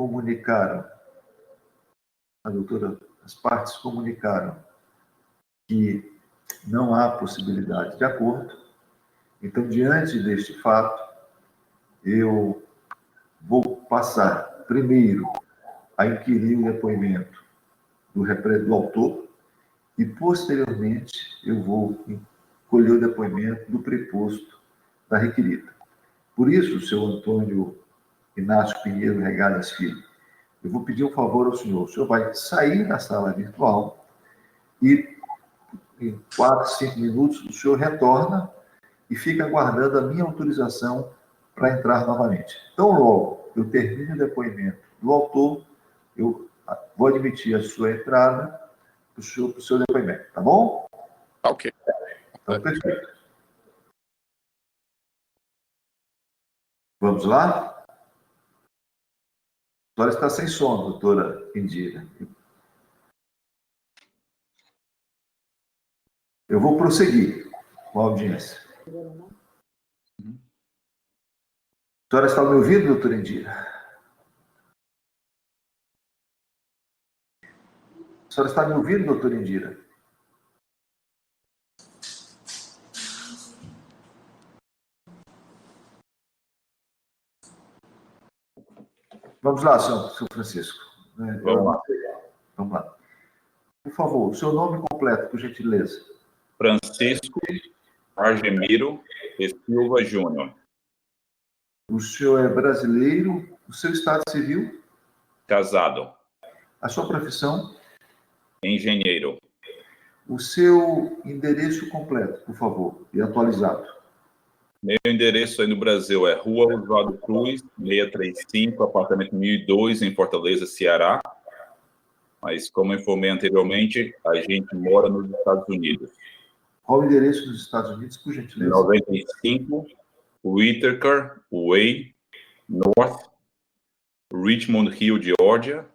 comunicaram, as partes comunicaram que não há possibilidade de acordo. Então, diante deste fato, eu vou passar primeiro a inquirir o depoimento do autor e, posteriormente, eu vou colher o depoimento do preposto da requerida. Por isso, o senhor Antônio Inácio Pinheiro Regadas Filho, eu vou pedir um favor ao senhor. O senhor vai sair da sala virtual e, em 4, 5 minutos, o senhor retorna e fica aguardando a minha autorização para entrar novamente. Então, logo eu termino o depoimento do autor, eu vou admitir a sua entrada para o seu depoimento, tá bom? Ok. Então, perfeito. Vamos lá? A senhora está sem som, doutora Indira. Eu vou prosseguir com a audiência. A senhora está me ouvindo, doutora Indira? A senhora está me ouvindo, doutora Indira? Vamos lá, senhor Francisco. Vamos lá. Por favor, o seu nome completo, por gentileza. Francisco Argemiro e Silva Júnior. O senhor é brasileiro? O seu estado civil? Casado. A sua profissão? Engenheiro. O seu endereço completo, por favor, e atualizado. Meu endereço aí no Brasil é Rua Oswaldo Cruz, 635, apartamento 1002, em Fortaleza, Ceará. Mas, como informei anteriormente, a gente mora nos Estados Unidos. Qual o endereço dos Estados Unidos, por gentileza? 95 Whitaker Way, North, Richmond Hill, Georgia,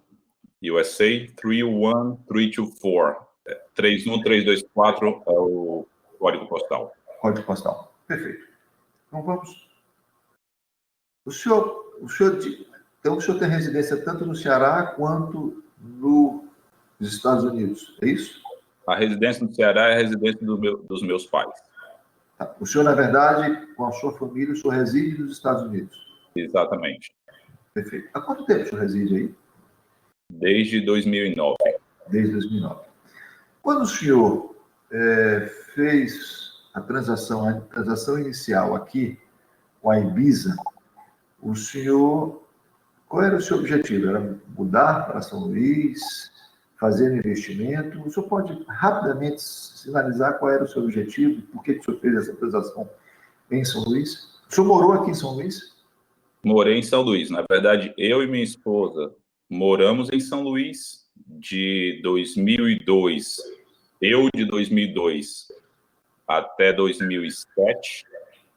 USA, 31324. 31324 é o código postal. Código postal. Perfeito. Então, vamos. Então, o senhor tem residência tanto no Ceará quanto nos Estados Unidos, é isso? A residência no Ceará é a residência dos meus pais. Tá. O senhor, na verdade, com a sua família, o senhor reside nos Estados Unidos? Exatamente. Perfeito. Há quanto tempo o senhor reside aí? Desde 2009. Desde 2009. Quando o senhor fez a transação inicial aqui com a Ibiza, qual era o seu objetivo? Era mudar para São Luís, fazer um investimento? O senhor pode rapidamente sinalizar qual era o seu objetivo, por que o senhor fez essa transação em São Luís? O senhor morou aqui em São Luís? Morei em São Luís. Na verdade, eu e minha esposa moramos em São Luís de 2002. Eu de 2002 até 2007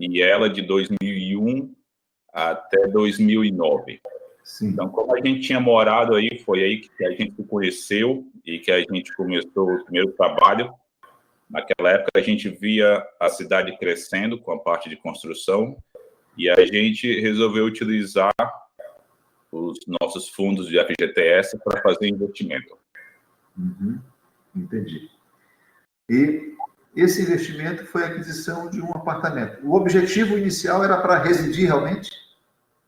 e ela de 2001 até 2009. Sim. Então, como a gente tinha morado aí, foi aí que a gente se conheceu e que a gente começou o primeiro trabalho. Naquela época, a gente via a cidade crescendo com a parte de construção e a gente resolveu utilizar os nossos fundos de FGTS para fazer investimento. Uhum. Entendi. E esse investimento foi a aquisição de um apartamento. O objetivo inicial era para residir realmente?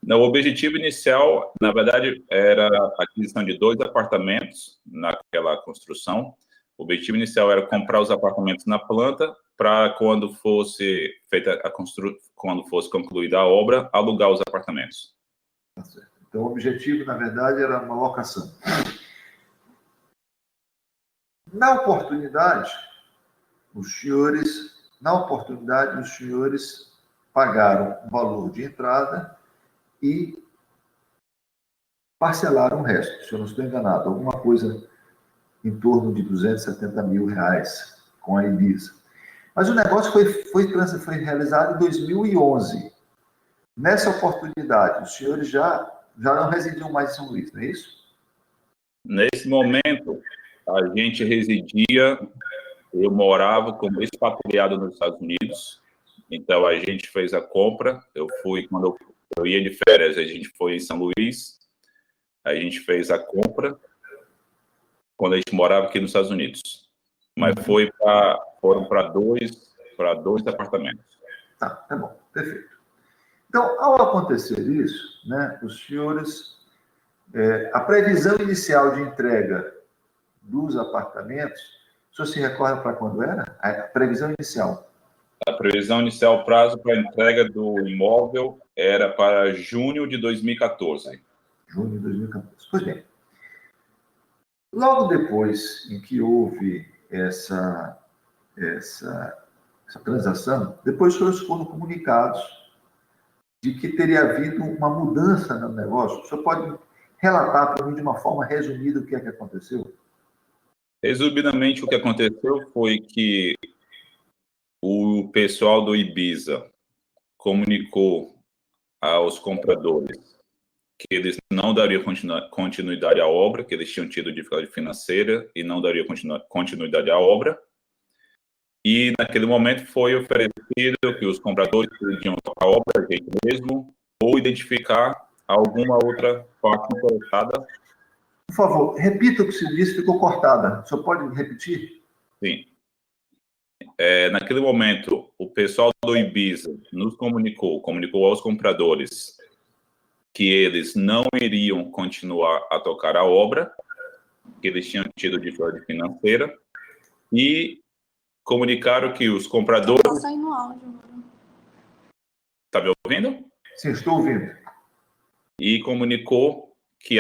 Não, o objetivo inicial, na verdade, era a aquisição de 2 apartamentos naquela construção. O objetivo inicial era comprar os apartamentos na planta para, quando fosse feita quando fosse concluída a obra, alugar os apartamentos. Tá certo. Então, o objetivo, na verdade, era uma locação. Na oportunidade, os senhores pagaram o valor de entrada e parcelaram o resto, se eu não estou enganado, alguma coisa em torno de R$270 mil com a Ibiza. Mas o negócio foi realizado em 2011. Nessa oportunidade, os senhores já não residiam mais em São Luís, não é isso? Nesse momento, a gente residia, eu morava como expatriado nos Estados Unidos, então a gente fez a compra, quando eu ia de férias, a gente foi em São Luís, a gente fez a compra quando a gente morava aqui nos Estados Unidos. Mas foram para dois apartamentos. Tá bom, perfeito. Então, ao acontecer isso, né, os senhores, a previsão inicial de entrega dos apartamentos, o senhor se recorda para quando era? A previsão inicial. A previsão inicial, prazo para entrega do imóvel era para junho de 2014. Junho de 2014. Pois bem, logo depois em que houve essa transação, depois os senhores foram comunicados de que teria havido uma mudança no negócio. O senhor pode relatar para mim de uma forma resumida o que é que aconteceu? Resumidamente, o que aconteceu foi que o pessoal do Ibiza comunicou aos compradores que eles não dariam continuidade à obra, que eles tinham tido dificuldade financeira e não dariam continuidade à obra. E, naquele momento, foi oferecido que os compradores podiam tocar a obra de jeito mesmo ou identificar alguma outra parte interessada. Por favor, repita o que se disse, ficou cortada. O senhor pode repetir? Sim. Naquele momento, o pessoal do Ibiza nos comunicou aos compradores que eles não iriam continuar a tocar a obra, que eles tinham tido dificuldade financeira, e comunicaram que os compradores... Está saindo áudio. Está me ouvindo? Sim, estou ouvindo. E comunicou que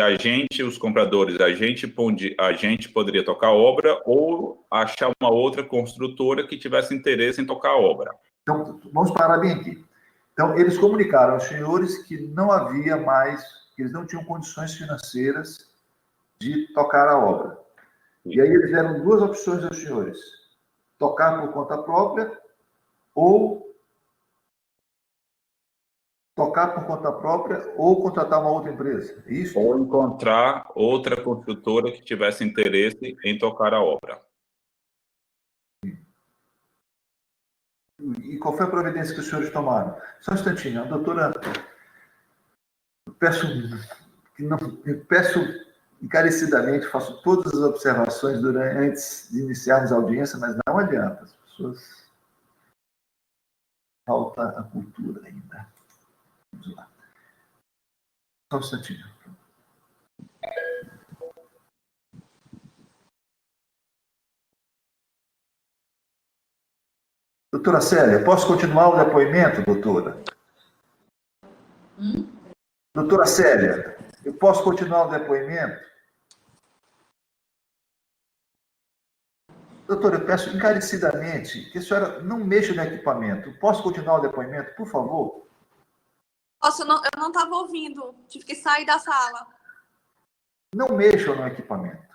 os compradores, a gente poderia tocar a obra ou achar uma outra construtora que tivesse interesse em tocar a obra. Então, vamos parar bem aqui. Então, eles comunicaram aos senhores que não havia mais, que eles não tinham condições financeiras de tocar a obra. E aí eles deram duas opções aos senhores: tocar por conta própria ou contratar uma outra empresa. É isso? Ou encontrar outra construtora que tivesse interesse em tocar a obra. E qual foi a providência que os senhores tomaram? Só um instantinho, a doutora... Peço encarecidamente, faço todas as observações antes de iniciarmos a audiência, mas não adianta. As pessoas... Falta a cultura ainda. Vamos lá. Só um instantinho. Doutora Célia, posso continuar o depoimento, doutora? Doutora Célia, eu posso continuar o depoimento? Doutora, eu peço encarecidamente que a senhora não mexa no equipamento. Posso continuar o depoimento, por favor? Nossa, eu não estava ouvindo. Tive que sair da sala. Não mexam no equipamento.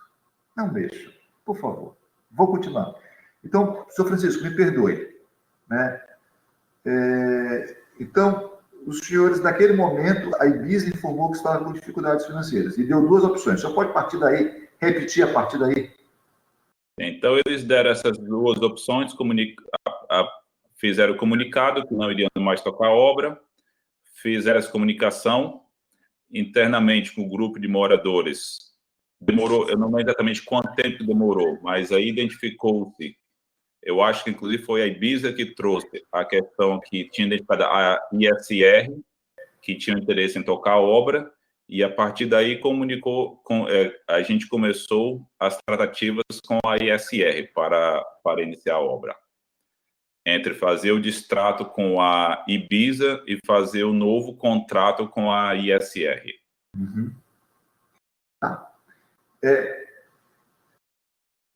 Não mexam, por favor. Vou continuar. Então, senhor Francisco, me perdoe. Né? Então, os senhores, naquele momento, a Ibiza informou que estava com dificuldades financeiras e deu duas opções. Só pode partir daí, repetir a partir daí. Então, eles deram essas duas opções, fizeram o comunicado que não iriam mais tocar a obra, fizeram essa comunicação internamente com o grupo de moradores. Demorou, eu não lembro exatamente quanto tempo demorou, mas aí identificou-se. Eu acho que, inclusive, foi a Ibiza que trouxe a questão que tinha identificado a ISR, que tinha interesse em tocar a obra, e a partir daí a gente começou as tratativas com a ISR para iniciar a obra. Entre fazer o distrato com a Ibiza e fazer o novo contrato com a ISR. Uhum. Tá.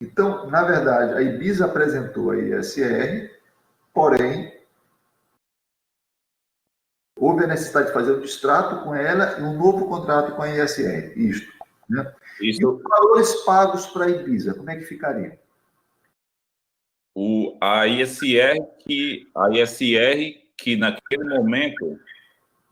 Então, na verdade, a Ibiza apresentou a ISR, porém, houve a necessidade de fazer um distrato com ela e um novo contrato com a ISR. Isto. Né? Isso. E os valores pagos para a Ibiza, como é que ficaria? A ISR que naquele momento,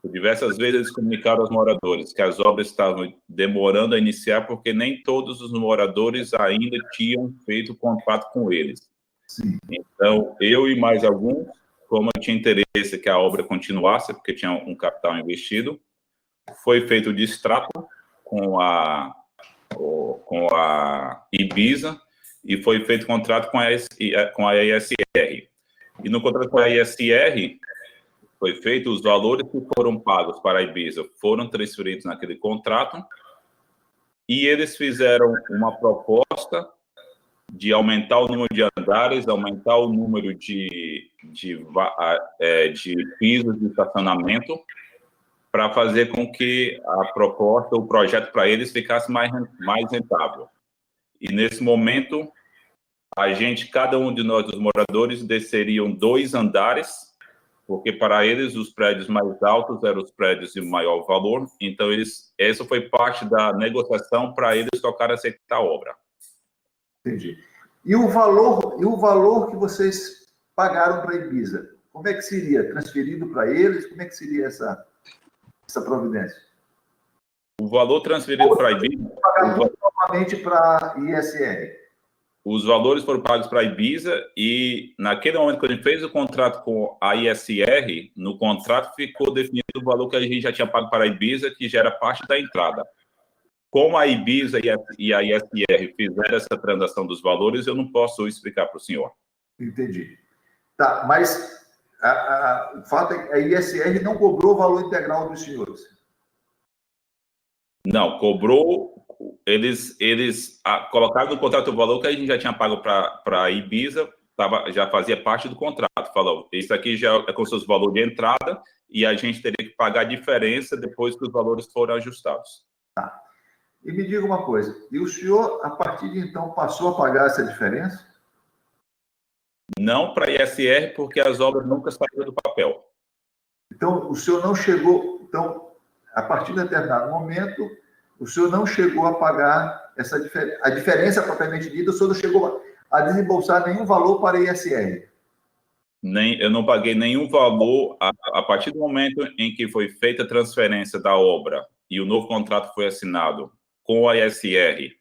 diversas vezes eles comunicaram aos moradores que as obras estavam demorando a iniciar porque nem todos os moradores ainda tinham feito contato com eles. Sim. Então, eu e mais alguns, como eu tinha interesse que a obra continuasse, porque tinha um capital investido, foi feito o distrato com a Ibiza e foi feito contrato com a ISR. E no contrato com a ISR foi feito, os valores que foram pagos para a Ibiza foram transferidos naquele contrato e eles fizeram uma proposta de aumentar o número de andares, aumentar o número de pisos de estacionamento para fazer com que a proposta, o projeto para eles ficasse mais rentável. E nesse momento, cada um de nós, os moradores, desceriam 2 andares, porque para eles os prédios mais altos eram os prédios de maior valor, então essa foi parte da negociação para eles tocar aceitar a obra. Entendi. E o valor que vocês pagaram para a Ibiza, como é que seria? Transferido para eles? Como é que seria essa providência? O valor transferido para a Ibiza... Pagaram novamente para a ISR. Os valores foram pagos para a Ibiza e, naquele momento que a gente fez o contrato com a ISR, no contrato ficou definido o valor que a gente já tinha pago para a Ibiza, que já era parte da entrada. Como a Ibiza e a ISR fizeram essa transação dos valores, eu não posso explicar para o senhor. Entendi. Tá, mas o fato é que a ISR não cobrou o valor integral dos senhores. Não, cobrou... Eles colocaram no contrato o valor que a gente já tinha pago para a Ibiza, já fazia parte do contrato. Falou, isso aqui já é com seus valores de entrada e a gente teria que pagar a diferença depois que os valores foram ajustados. Tá. E me diga uma coisa, e o senhor, a partir de então, passou a pagar essa diferença? Não para a ISR, porque as obras nunca saíram do papel. Então, o senhor não chegou... Então, a partir de determinado momento... O senhor não chegou a pagar a diferença propriamente dita, o senhor não chegou a desembolsar nenhum valor para a ISR? Eu não paguei nenhum valor a partir do momento em que foi feita a transferência da obra e o novo contrato foi assinado com a ISR,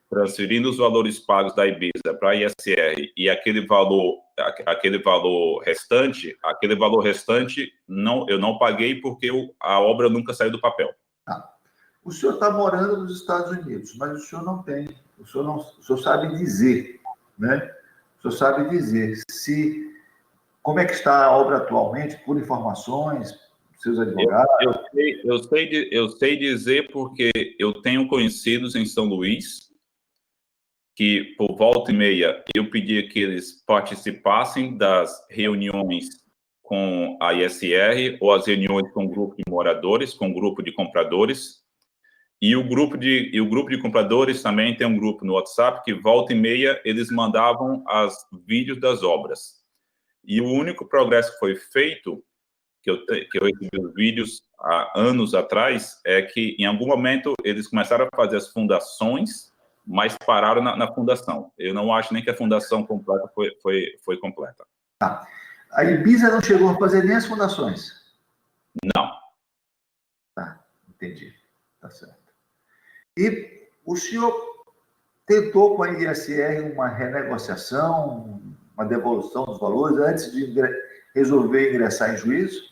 transferindo os valores pagos da Ibiza para a ISR e aquele valor restante, eu não paguei porque a obra nunca saiu do papel. Ah. O senhor está morando nos Estados Unidos, mas o senhor não tem, o senhor sabe dizer, né? O senhor sabe dizer como é que está a obra atualmente, por informações, seus advogados? Eu sei dizer porque eu tenho conhecidos em São Luís que, por volta e meia, eu pedia que eles participassem das reuniões com a ISR ou as reuniões com grupo de moradores, com grupo de compradores. E o grupo de compradores também tem um grupo no WhatsApp que, volta e meia, eles mandavam os vídeos das obras. E o único progresso que foi feito, que eu recebi os vídeos há anos atrás, é que, em algum momento, eles começaram a fazer as fundações, mas pararam na fundação. Eu não acho nem que a fundação completa foi completa. Tá. A Ibiza não chegou a fazer nem as fundações? Não. Tá, entendi. Tá certo. E o senhor tentou com a ISR uma renegociação, uma devolução dos valores antes de resolver ingressar em juízo?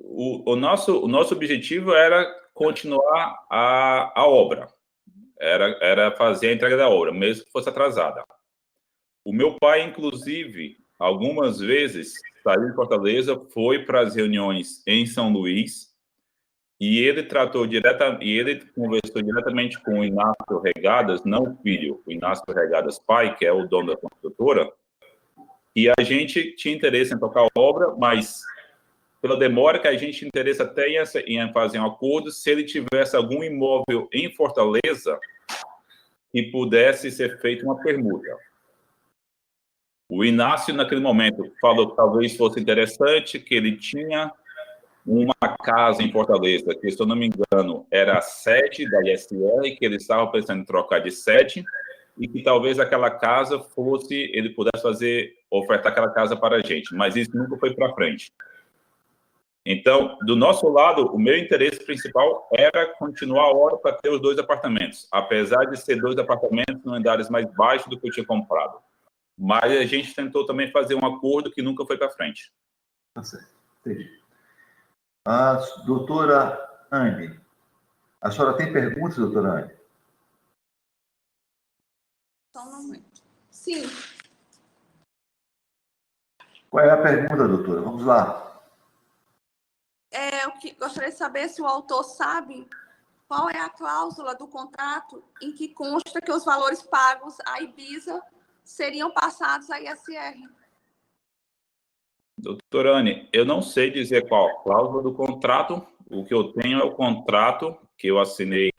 O nosso objetivo era continuar a obra, era fazer a entrega da obra, mesmo que fosse atrasada. O meu pai, inclusive, algumas vezes saiu de Fortaleza, foi para as reuniões em São Luís, e ele conversou diretamente com o Inácio Regadas, não o filho, o Inácio Regadas pai, que é o dono da construtora, e a gente tinha interesse em tocar a obra, mas pela demora que a gente tinha interesse até em fazer um acordo, se ele tivesse algum imóvel em Fortaleza que pudesse ser feita uma permuta. O Inácio, naquele momento, falou que talvez fosse interessante, que ele tinha uma casa em Fortaleza, que, se eu não me engano, era a sede da ISR, que ele estava pensando em trocar de sede, e que talvez aquela casa ele pudesse ofertar aquela casa para a gente, mas isso nunca foi para frente. Então, do nosso lado, o meu interesse principal era continuar a obra para ter os 2 apartamentos, apesar de ser 2 apartamentos em andares mais baixos do que eu tinha comprado. Mas a gente tentou também fazer um acordo que nunca foi para frente. Tá certo, entendi. A doutora Anne. A senhora tem perguntas, doutora Anne? Só um momento. Sim. Qual é a pergunta, doutora? Vamos lá. Eu gostaria de saber se o autor sabe qual é a cláusula do contrato em que consta que os valores pagos à Ibiza seriam passados à ISR. Doutora Anne, eu não sei dizer qual a cláusula do contrato. O que eu tenho é o contrato que eu assinei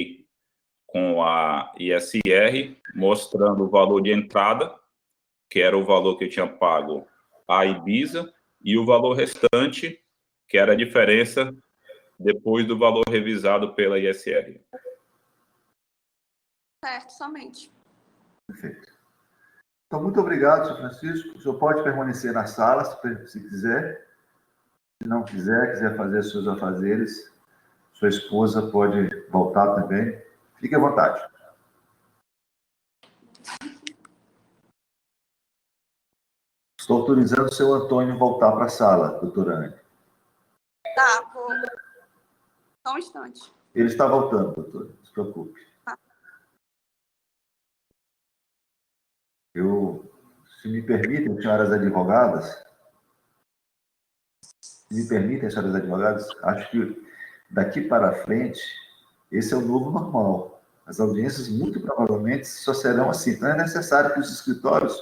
com a ISR, mostrando o valor de entrada, que era o valor que eu tinha pago à Ibiza, e o valor restante, que era a diferença depois do valor revisado pela ISR. Certo, somente. Perfeito. Então, muito obrigado, senhor Francisco. O senhor pode permanecer na sala, se quiser. Se não quiser fazer seus afazeres, sua esposa pode voltar também. Fique à vontade. Estou autorizando o seu Antônio voltar para a sala, doutora Anne. Tá, vou. Só um instante. Ele está voltando, doutor. Não se preocupe. Tá. Se me permitem, senhoras advogadas, acho que daqui para frente, esse é o novo normal. As audiências, muito provavelmente, só serão assim. Então, é necessário que os escritórios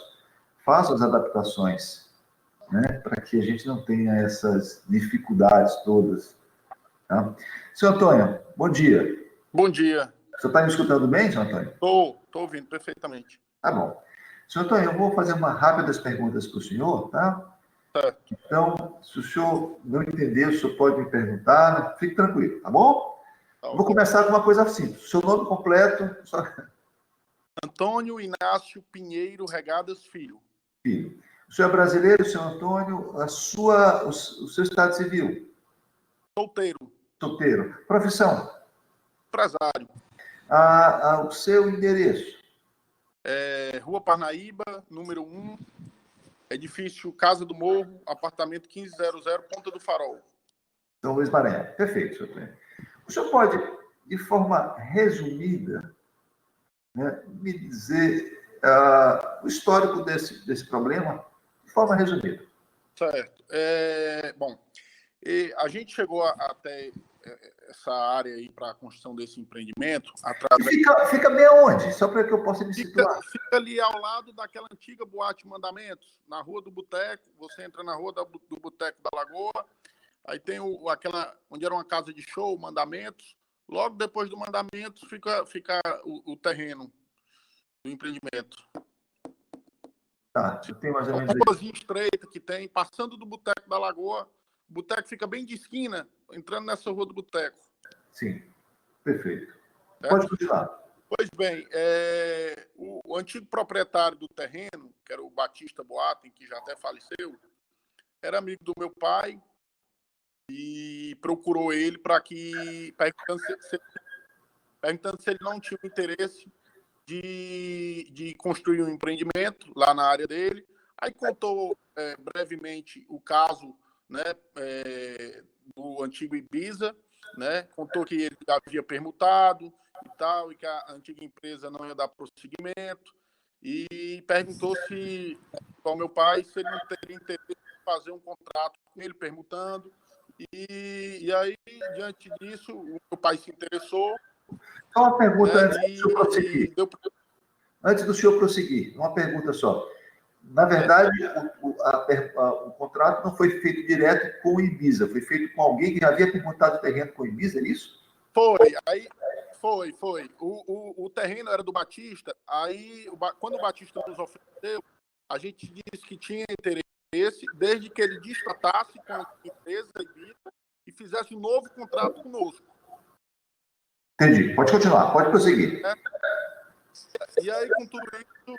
façam as adaptações, né, para que a gente não tenha essas dificuldades todas. Tá? Senhor Antônio, bom dia. Bom dia. Você está me escutando bem, senhor Antônio? Estou ouvindo perfeitamente. Tá bom. Senhor Antônio, eu vou fazer umas rápidas perguntas para o senhor, tá? Certo. Então, se o senhor não entender, o senhor pode me perguntar, fique tranquilo, tá bom? Tá bom. Vou começar com uma coisa simples. Seu nome completo, só... Antônio Inácio Pinheiro Regadas Filho. Filho. O senhor é brasileiro, senhor Antônio, o seu estado civil? Solteiro. Solteiro. Profissão? Empresário. O seu endereço? Rua Parnaíba, número 1, edifício Casa do Morro, apartamento 1500, Ponta do Farol. São Luís Maranhão. Perfeito, senhor Antônio. O senhor pode, de forma resumida, né, me dizer o histórico desse problema, de forma resumida? Certo. Bom, a gente chegou até essa área aí para a construção desse empreendimento através... Fica bem aonde? Só para que eu possa me situar. Fica ali ao lado daquela antiga boate Mandamentos, na Rua do Boteco. Você entra na Rua do Boteco da Lagoa, aí tem aquela onde era uma casa de show, Mandamentos. Logo depois do Mandamentos fica o terreno do empreendimento. Tá, eu tenho mais ou menos... Uma ruazinha estreita que tem, passando do Boteco da Lagoa. O boteco fica bem de esquina, entrando nessa Rua do Boteco. Sim, perfeito. Certo? Pode continuar. Pois bem, o antigo proprietário do terreno, que era o Batista Boatem, que já até faleceu, era amigo do meu pai e procurou ele perguntando se ele não tinha interesse de construir um empreendimento lá na área dele. Aí contou brevemente o caso, né, do antigo Ibiza, né, contou que ele havia permutado e tal, e que a antiga empresa não ia dar prosseguimento, e perguntou se, ao meu pai, se ele não teria interesse em fazer um contrato com ele, permutando, e aí, diante disso, o meu pai se interessou. Só uma pergunta, né, antes do senhor prosseguir. Antes do senhor prosseguir, uma pergunta só. Na verdade, o contrato não foi feito direto com o Ibiza, foi feito com alguém que já havia perguntado o terreno com o Ibiza, é isso? Foi. O terreno era do Batista, aí quando o Batista nos ofereceu, a gente disse que tinha interesse, desde que ele destatasse com a empresa Ibiza e fizesse um novo contrato conosco. Entendi. Pode continuar, pode prosseguir. E aí, com tudo isso,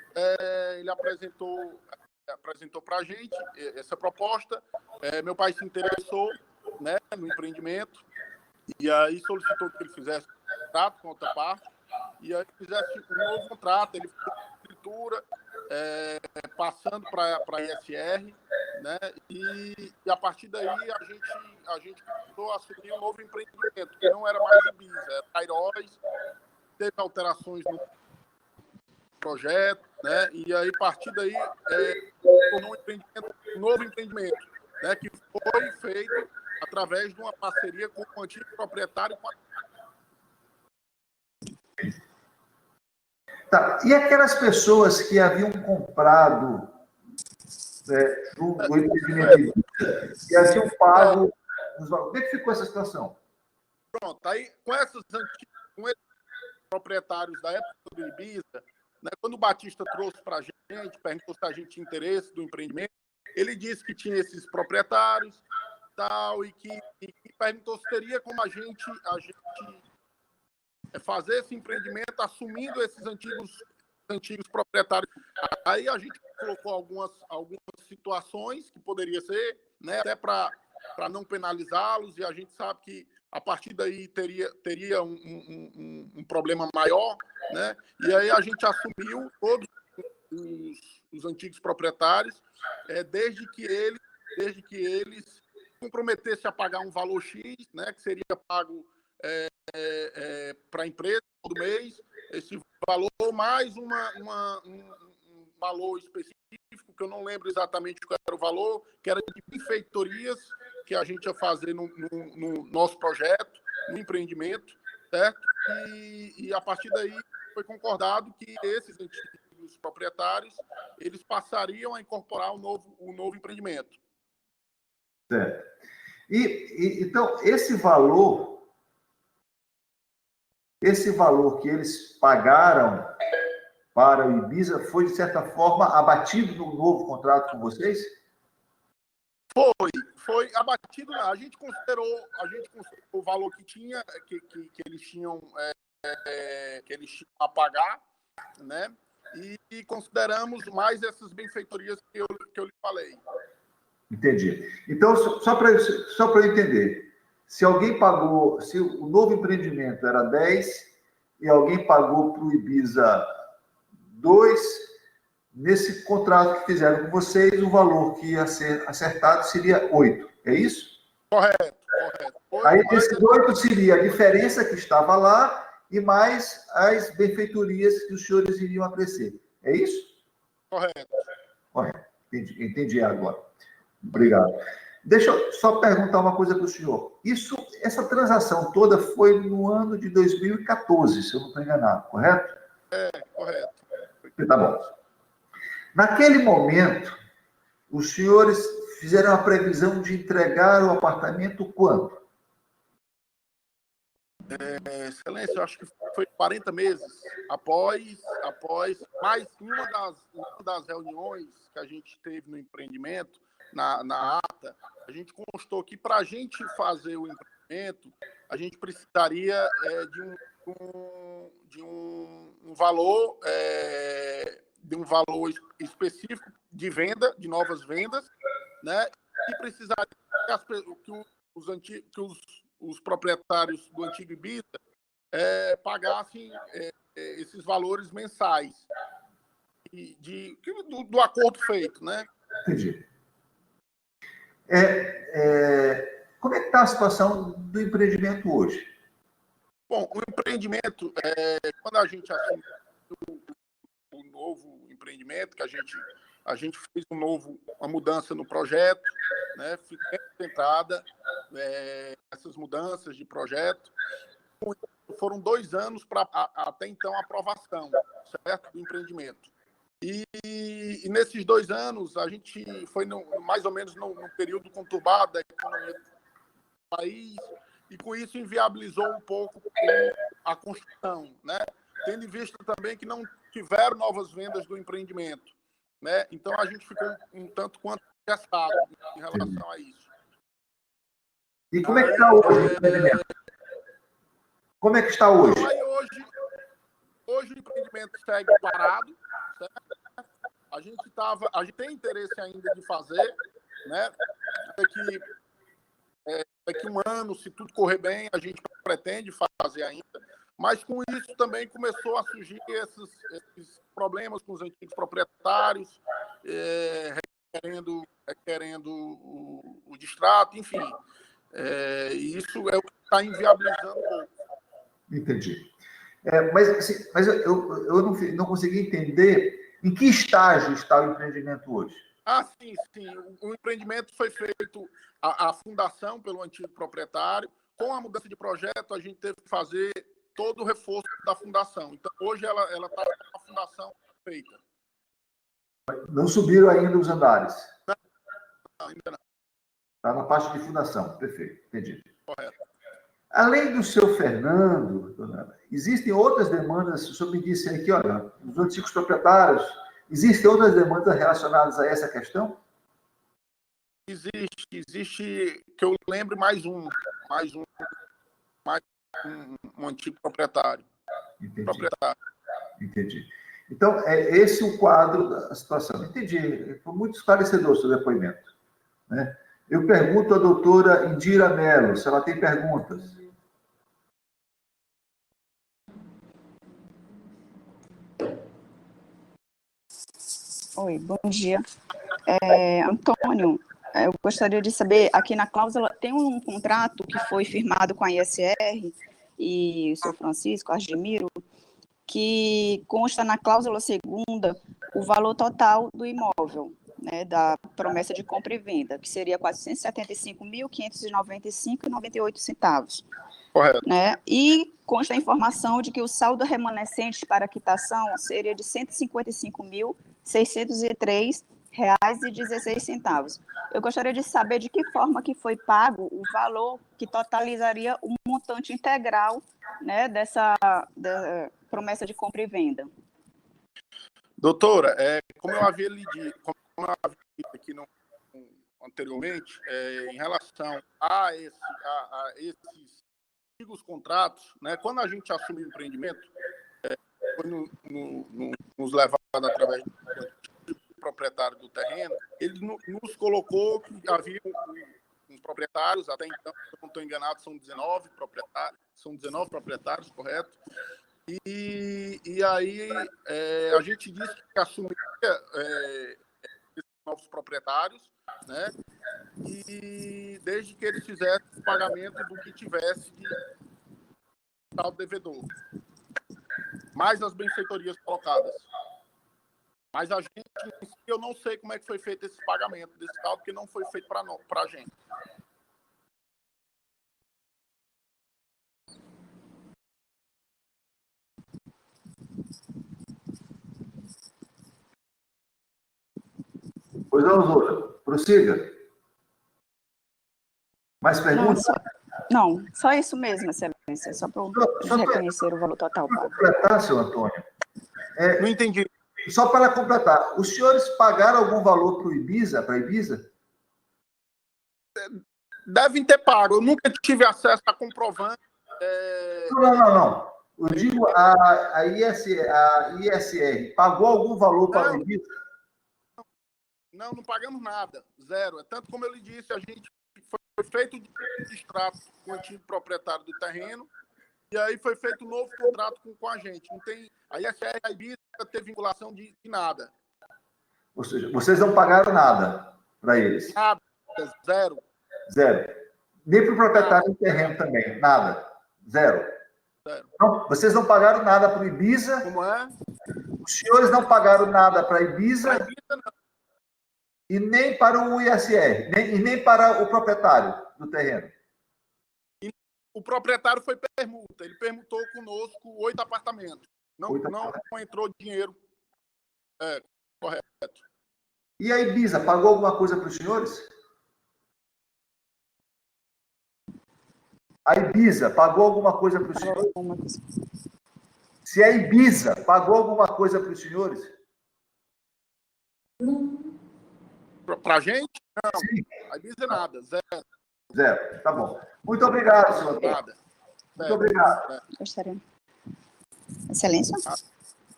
ele apresentou para a gente essa proposta. Meu pai se interessou, né, no empreendimento, e aí solicitou que ele fizesse um contrato com outra parte, e aí fizesse um novo contrato. Ele fez a escritura, passando para a ISR, né? E a partir daí a gente começou a assumir um novo empreendimento, que não era mais Ibiza, era Cairóis, teve alterações no projeto, né? E aí, a partir daí, tornou um novo empreendimento, né? Que foi feito através de uma parceria com o antigo proprietário. Tá. E aquelas pessoas que haviam comprado do empreendimento que haviam pago... Como é que ficou essa situação? Pronto, aí com esses proprietários da época do Ibiza, né, quando o Batista trouxe para a gente, perguntou se a gente tinha interesse do empreendimento, ele disse que tinha esses proprietários tal, e que perguntou se teria como a gente fazer esse empreendimento assumindo esses antigos proprietários. Aí a gente colocou algumas situações que poderia ser, né, até para não penalizá-los, e a gente sabe que a partir daí teria um problema maior, né? E aí a gente assumiu todos os antigos proprietários, desde que eles comprometessem a pagar um valor X, né, que seria pago para a empresa todo mês, esse valor mais um valor específico, que eu não lembro exatamente qual era o valor, que era de benfeitorias que a gente ia fazer no nosso projeto, no empreendimento, certo? E a partir daí foi concordado que esses antigos proprietários, eles passariam a incorporar o novo empreendimento. Certo. Então, esse valor que eles pagaram para o Ibiza foi, de certa forma, abatido no novo contrato com vocês? Foi abatido. A gente considerou o valor que tinha, que eles tinham a pagar, né? E consideramos mais essas benfeitorias que eu lhe falei. Entendi. Então, só para eu entender, se alguém pagou, se o novo empreendimento era 10 e alguém pagou para o Ibiza 2, nesse contrato que fizeram com vocês, o valor que ia ser acertado seria 8, é isso? Correto. Aí, desses 8 seria a diferença que estava lá e mais as benfeitorias que os senhores iriam acrescer. É isso? Correto. Entendi agora. Obrigado. Deixa eu só perguntar uma coisa para o senhor. Essa transação toda foi no ano de 2014, se eu não estou enganado, correto? Correto. Tá bom. Naquele momento, os senhores fizeram a previsão de entregar o apartamento quando? Excelência, eu acho que foi 40 meses após mais uma das reuniões que a gente teve no empreendimento, na ata, a gente constou que para a gente fazer o empreendimento, a gente precisaria de um valor específico de venda, de novas vendas, né? E precisaria que os proprietários do antigo Ibiza pagassem esses valores mensais do acordo feito, né? Entendi. Como é que está a situação do empreendimento hoje? Bom, o empreendimento, quando a gente assumiu o novo empreendimento, que a gente fez uma mudança no projeto, né? Fiquei concentrada essas mudanças de projeto. Foram 2 anos para até então a aprovação, certo, do empreendimento. E nesses 2 anos a gente foi mais ou menos no período conturbado da economia do país, e com isso inviabilizou um pouco a construção, né? Tendo em vista também que não tiveram novas vendas do empreendimento, né? Então a gente ficou um tanto quanto estressado em relação a isso. E como é que está hoje o empreendimento? Como é que está hoje? Então, aí hoje o empreendimento segue parado, certo? A gente tem interesse ainda de fazer, né? Daqui 1 ano, se tudo correr bem, a gente pretende fazer ainda. Mas com isso também começou a surgir esses problemas com os antigos proprietários, requerendo o distrato, enfim. Isso é o que está inviabilizando. Entendi. Mas eu não consegui entender em que estágio está o empreendimento hoje. Sim. O empreendimento foi feito, a fundação pelo antigo proprietário. Com a mudança de projeto, a gente teve que fazer todo o reforço da fundação. Então, hoje ela está com a fundação feita. Não subiram ainda os andares? Não, ainda não. Está na parte de fundação. Perfeito, entendi. Correto. Além do seu Fernando, dona Ana, existem outras demandas, o senhor me disse aí que, olha, os antigos proprietários, existem outras demandas relacionadas a essa questão? Existe, que eu lembre, mais um antigo proprietário. Entendi. Então, é esse o quadro da situação. Entendi. Foi muito esclarecedor o seu depoimento, né? Eu pergunto à doutora Indira Mello se ela tem perguntas. Oi, bom dia. Antônio, eu gostaria de saber, aqui na cláusula, tem um contrato que foi firmado com a ISR e o seu Francisco Argemiro, que consta na cláusula segunda o valor total do imóvel, né, da promessa de compra e venda, que seria R$ 475.595,98. Correto. Né? E consta a informação de que o saldo remanescente para quitação seria de R$ 155.603,16. Eu gostaria de saber de que forma que foi pago o valor que totalizaria o montante integral, né, da promessa de compra e venda. Doutora, como eu havia dito aqui anteriormente, em relação a esses antigos contratos, né, quando a gente assumiu o empreendimento, foi nos levado através do proprietário do terreno, ele nos colocou que havia uns proprietários, até então, se eu não estou enganado, são 19 proprietários, correto? E aí a gente disse que assumia esses novos proprietários, né? E desde que eles fizessem o pagamento do que tivesse de tal devedor, mais as benfeitorias colocadas. Mas a gente, eu não sei como é que foi feito esse pagamento desse tal, porque não foi feito para a gente. Pois não, doutora. Prossiga. Mais perguntas? Não, só isso mesmo, excelência, só para reconhecer o valor total. Para completar, seu Antônio. Não entendi. Só para completar, os senhores pagaram algum valor para a Ibiza? Devem ter pago. Eu nunca tive acesso a comprovante. Não. Eu digo, a ISR pagou algum valor para a Ibiza? Não pagamos nada. Zero. Tanto como eu lhe disse, a gente foi feito de extrato com o antigo proprietário do terreno, e aí foi feito um novo contrato com a gente. Não tem, a ISR e a Ibiza teve vinculação de nada. Ou seja, vocês não pagaram nada para eles? Nada. Zero. Nem para o proprietário do terreno também? Nada? Zero. Não, vocês não pagaram nada para o Ibiza? Como é? Os senhores não pagaram nada para a Ibiza? Para a Ibiza, não. E nem para o ISR, e nem para o proprietário do terreno? O proprietário foi permuta. Ele permutou conosco 8 apartamentos. Não entrou dinheiro. Correto. E a Ibiza pagou alguma coisa para os senhores? A Ibiza pagou alguma coisa para os senhores? Se a Ibiza pagou alguma coisa para os senhores? Para a gente? Não. Sim. A Ibiza nada. Zero. Tá bom. Muito obrigado, senhor Antônio. Nada. Muito obrigado. Gostaria. Excelência?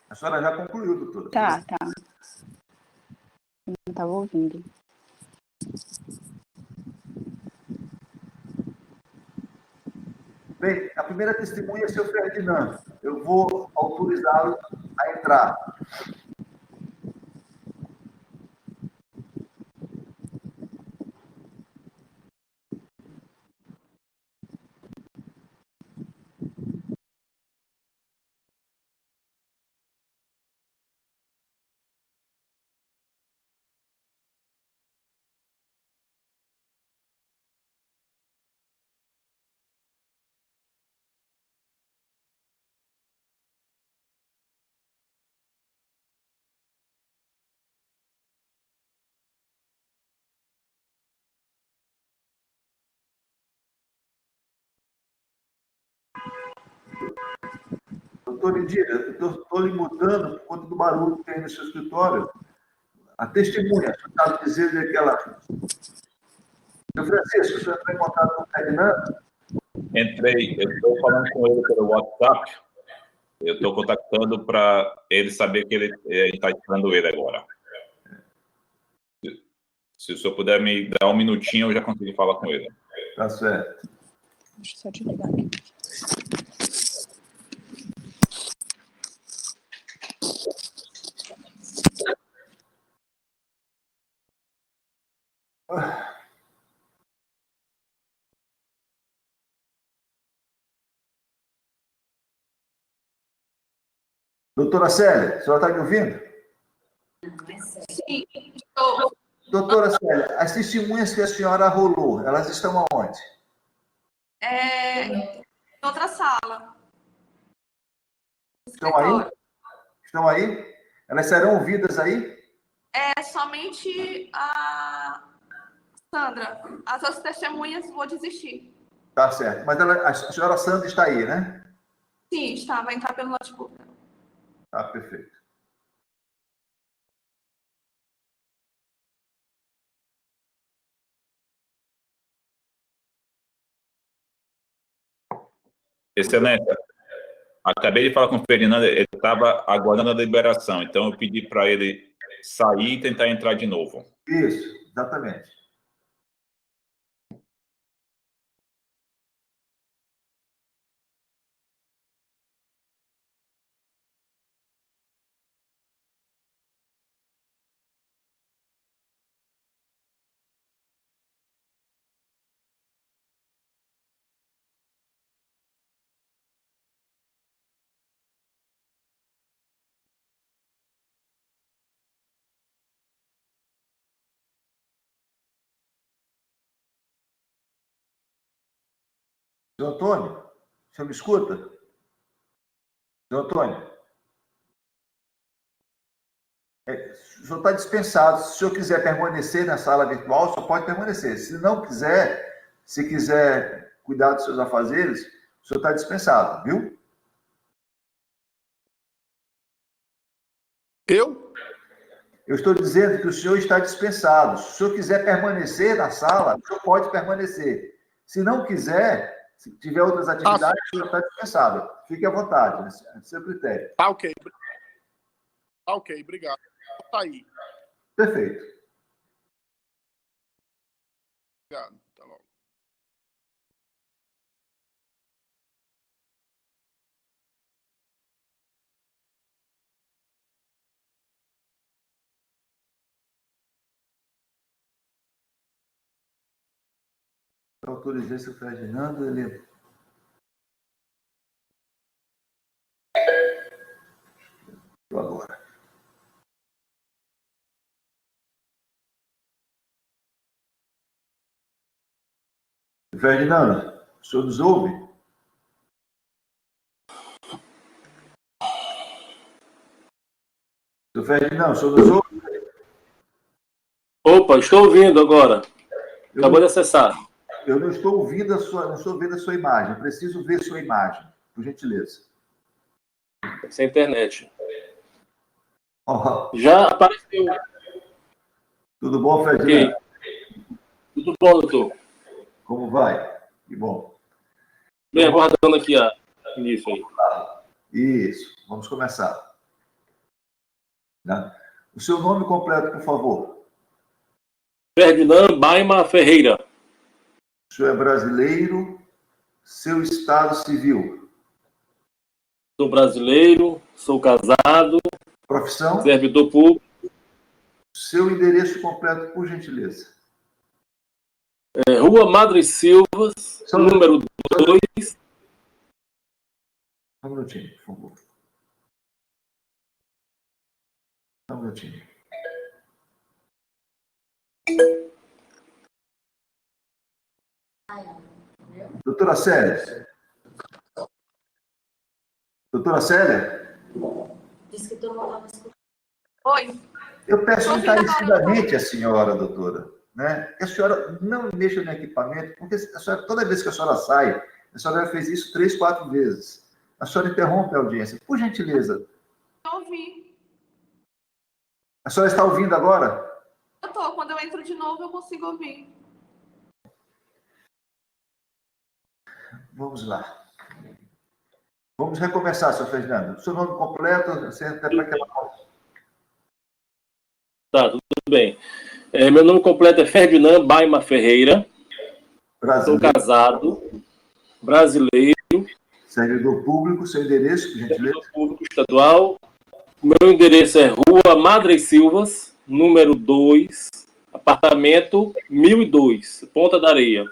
A senhora já concluiu, doutora. Tá. Não estava ouvindo. Bem, a primeira testemunha é o senhor Ferdinando. Eu vou autorizá-lo a entrar. Doutor Lidia, eu estou lhe mudando por conta do barulho que tem no seu escritório. A testemunha, você estava dizendo aquela... Seu Francisco, o senhor entrou em contato com o Ferdinando? Entrei, eu estou falando com ele pelo WhatsApp. Eu estou contactando para ele saber que ele está esperando ele agora. Se o senhor puder me dar um minutinho, eu já consigo falar com ele. Tá certo. Deixa eu só te ligar aqui. Doutora Célia, a senhora está me ouvindo? Sim, estou. Doutora Célia, as testemunhas que a senhora rolou, elas estão aonde? Em outra sala. Estão aí? Estão aí? Elas serão ouvidas aí? É somente a Sandra. As outras testemunhas vou desistir. Tá certo. Mas a senhora Sandra está aí, né? Sim, está. Vai entrar pelo notebook. Tá, perfeito. Excelência, acabei de falar com o Ferdinando, ele estava aguardando a liberação, então eu pedi para ele sair e tentar entrar de novo. Isso, exatamente. Seu Antônio, o senhor me escuta? Seu Antônio? O senhor está dispensado. Se o senhor quiser permanecer na sala virtual, o senhor pode permanecer. Se não quiser, se quiser cuidar dos seus afazeres, o senhor está dispensado, viu? Eu? Eu estou dizendo que o senhor está dispensado. Se o senhor quiser permanecer na sala, o senhor pode permanecer. Se não quiser, se tiver outras atividades, o senhor está dispensado. Fique à vontade, é seu critério. Tá ok. Tá ok, obrigado. Tá aí. Perfeito. Obrigado. Tá logo. Eu autorizei seu Ferdinando, ele... Agora. Ferdinando, o senhor nos ouve? Seu Ferdinando, o senhor nos ouve? Opa, estou ouvindo agora. Acabou de acessar. Eu não estou ouvindo não estou vendo a sua imagem. Eu preciso ver sua imagem, por gentileza. Essa é a internet. Oh, Já apareceu. tudo bom, Ferdinando? Okay. Tudo bom, doutor? Como vai? Que bom. Bem, aguardando aqui a início aí. Isso, vamos começar. O seu nome completo, por favor. Ferdinando Baima Ferreira. O senhor é brasileiro, seu estado civil. Sou brasileiro, sou casado, Profissão? servidor público. Seu endereço completo, por gentileza. Rua Madre Silvas, número 2. Um minutinho, por favor. Um minutinho. Doutora Célia? Doutora Célia? Oi. Eu peço encarecidamente a senhora, doutora, né, que a senhora não mexa no equipamento, porque a senhora, toda vez que a senhora sai, a senhora já fez isso 3, 4 vezes. A senhora interrompe a audiência. Por gentileza. Eu ouvi. A senhora está ouvindo agora? Eu estou. Quando eu entro de novo, eu consigo ouvir. Vamos lá. Vamos recomeçar, senhor Ferdinando. Seu nome completo, você até para aquela... Tá, tudo bem. Meu nome completo é Ferdinando Baima Ferreira. Sou casado, brasileiro. Servidor público, seu endereço, por gentileza. Servidor público estadual. O meu endereço é Rua Madre Silvas, número 2, apartamento 1002, Ponta da Areia,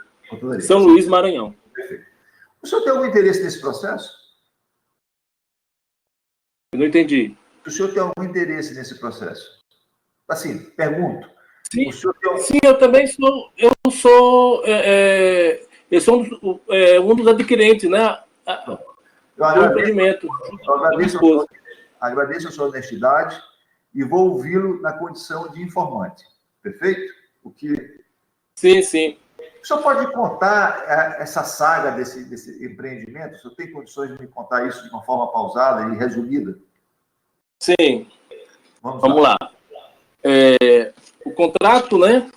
São Luís, Maranhão. Perfeito. O senhor tem algum interesse nesse processo? Eu não entendi. O senhor tem algum interesse nesse processo? Assim, pergunto. Sim, O senhor tem algum... sim, eu também sou. Eu sou um dos adquirentes, né? Do empreendimento. Eu agradeço a sua honestidade e vou ouvi-lo na condição de informante. Perfeito? Sim, sim. O senhor pode contar essa saga desse empreendimento? O senhor tem condições de me contar isso de uma forma pausada e resumida? Sim. Vamos lá. O contrato, né?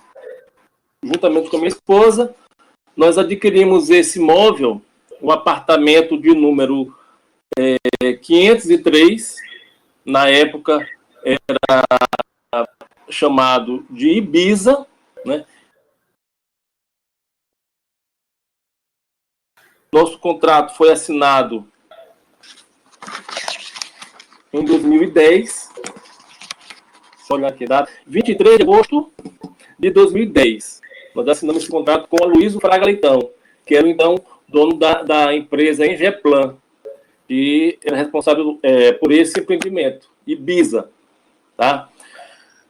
Juntamente com a minha esposa, nós adquirimos esse imóvel, o apartamento de número 503, na época era chamado de Ibiza, né? Nosso contrato foi assinado em 2010. Só olhar aqui, data 23 de agosto de 2010. Nós assinamos esse contrato com o Aloysio Fraga Leitão, que era então dono da empresa Engeplan, que era responsável por esse empreendimento, Ibiza. Tá?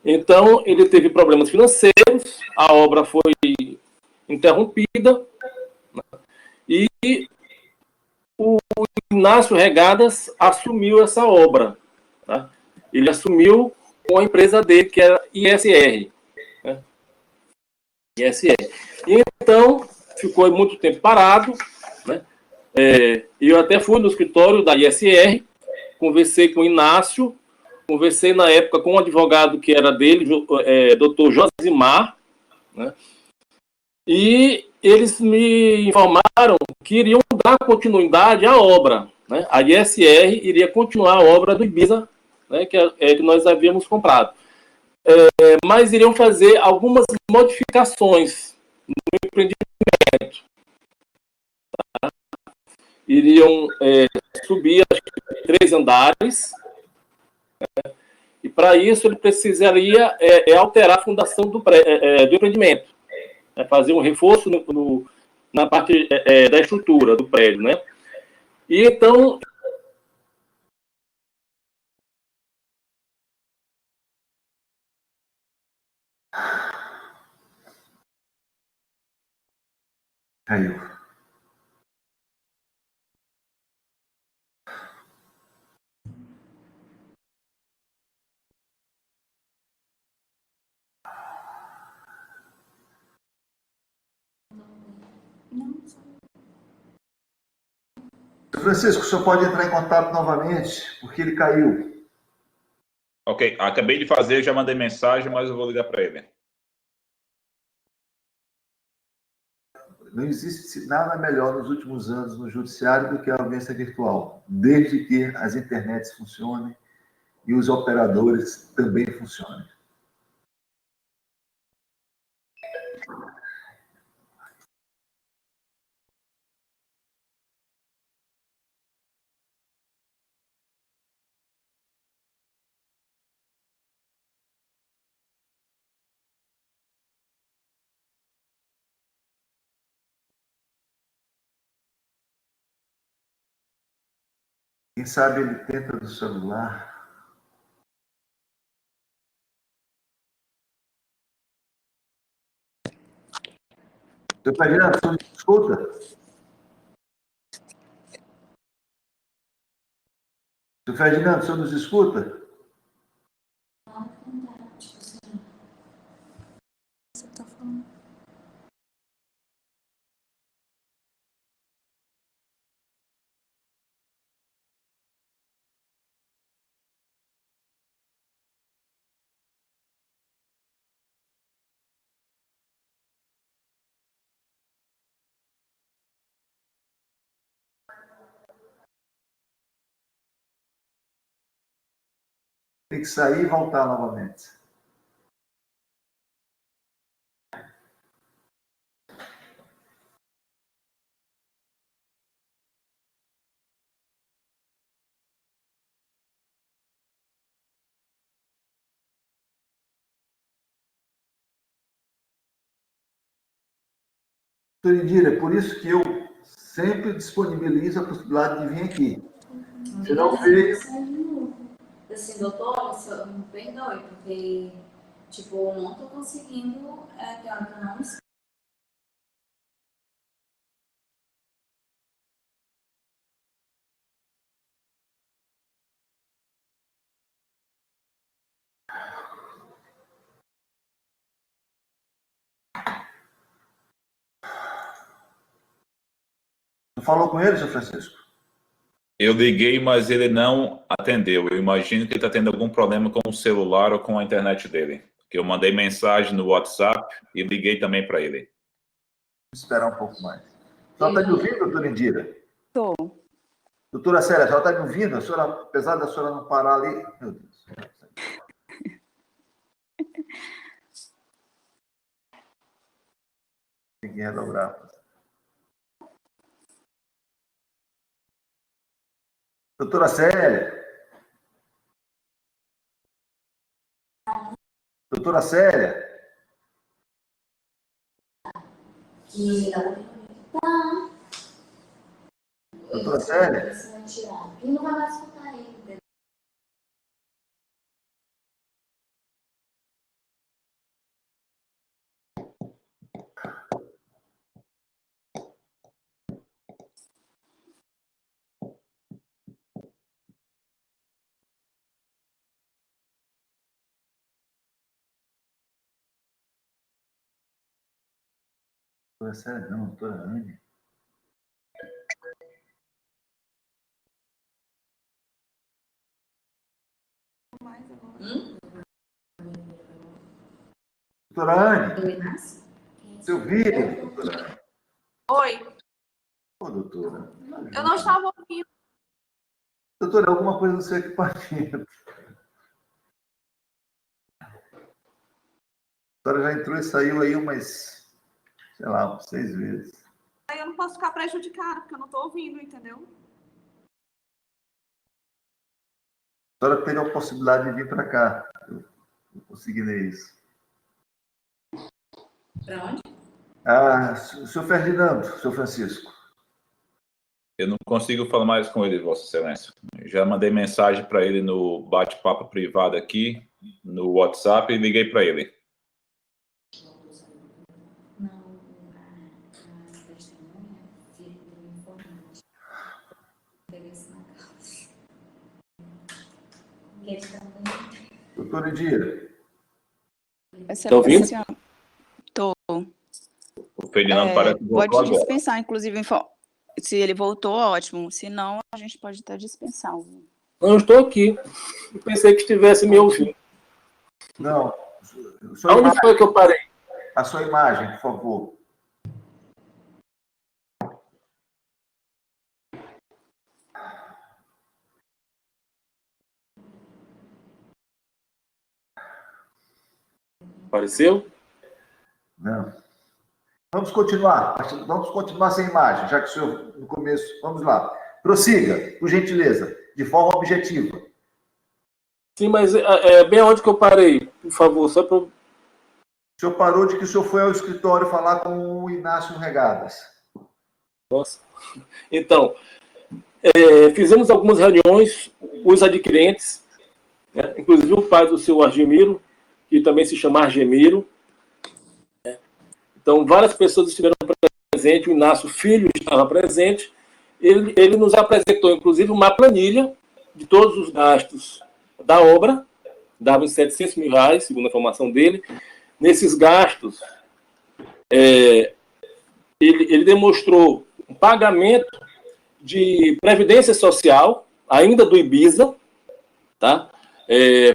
Então, ele teve problemas financeiros, a obra foi interrompida, e o Inácio Regadas assumiu essa obra. Tá? Ele assumiu com a empresa dele, que era ISR. Né? ISR. Então, ficou muito tempo parado, né? Eu até fui no escritório da ISR, conversei com o Inácio, conversei na época com um advogado que era dele, doutor Josimar, né? E eles me informaram que iriam dar continuidade à obra. Né? A ISR iria continuar a obra do Ibiza, né, que nós havíamos comprado. Mas iriam fazer algumas modificações no empreendimento. Tá? Iriam subir 3 andares, né? E para isso ele precisaria alterar a fundação do empreendimento. Fazer um reforço na parte da estrutura do prédio, né? E então Caiu. Francisco, o senhor pode entrar em contato novamente, porque ele caiu. Ok, acabei de fazer, já mandei mensagem, mas eu vou ligar para ele. Não existe nada melhor nos últimos anos no judiciário do que a audiência virtual, desde que as internets funcionem e os operadores também funcionem. Quem sabe ele tenta do celular. Seu Ferdinando, o senhor nos escuta? Seu Ferdinando, o senhor nos escuta? Você tá falando? Tem que sair e voltar novamente. Doutora Indira, é por isso que eu sempre disponibilizo a possibilidade de vir aqui. Se não veio... Assim, doutor, me perdoe, porque, tipo, eu não tô conseguindo, tem hora que eu não me Tu falou com ele, seu Francisco? Eu liguei, mas ele não atendeu. Eu imagino que ele está tendo algum problema com o celular ou com a internet dele. Porque eu mandei mensagem no WhatsApp e liguei também para ele. Vou esperar um pouco mais. A senhora está me ouvindo, doutora Indira? Estou. Doutora Célia, a senhora está me ouvindo? A senhora, apesar da senhora não parar ali... Meu Deus. Tem que redobrar. Doutora Célia. Doutora Célia. Doutora Célia. E não vai mais escutar ele, entendeu? Doutora Célia, não, doutora Anne. Doutora Anne. Seu vídeo, doutora Anne. Oi, Ô, doutora. eu não estava ouvindo. Doutora, alguma coisa no seu equipamento. A senhora já entrou e saiu aí umas, sei lá, umas 6 vezes. Aí eu não posso ficar prejudicada, porque eu não estou ouvindo, entendeu? A senhora teve a possibilidade de vir para cá. Eu não consegui ler isso. Pra onde? Ah, senhor Ferdinando, senhor Francisco. Eu não consigo falar mais com ele, Vossa Excelência. Já mandei mensagem para ele no bate-papo privado aqui, no WhatsApp, e liguei para ele. Não, a testemunha, filho do informante. Peguei isso na calça. Doutora Indira. Tá ouvindo? Estou. O Ferdinando parece que voltou Pode agora. dispensar, inclusive, se ele voltou, ótimo. Se não, a gente pode até dispensar. Não, eu estou aqui. Eu pensei que estivesse me ouvindo. Não. Aonde foi que eu parei? A sua imagem, por favor. Apareceu? Não. Vamos continuar. Vamos continuar sem imagem, já que o senhor, no começo... Vamos lá. Prossiga, por gentileza, de forma objetiva. Sim, mas bem onde que eu parei, por favor, só para... O senhor parou de que o senhor foi ao escritório falar com o Inácio Regadas. Nossa. Então, fizemos algumas reuniões, os adquirentes, né? Inclusive o pai do seu Argemiro, que também se chama Argemiro. Né? Então, várias pessoas estiveram presentes, o Inácio Filho estava presente. Ele nos apresentou, inclusive, uma planilha de todos os gastos da obra, dava uns R$700 mil, segundo a informação dele. Nesses gastos, ele demonstrou um pagamento de previdência social, ainda do Ibiza, tá?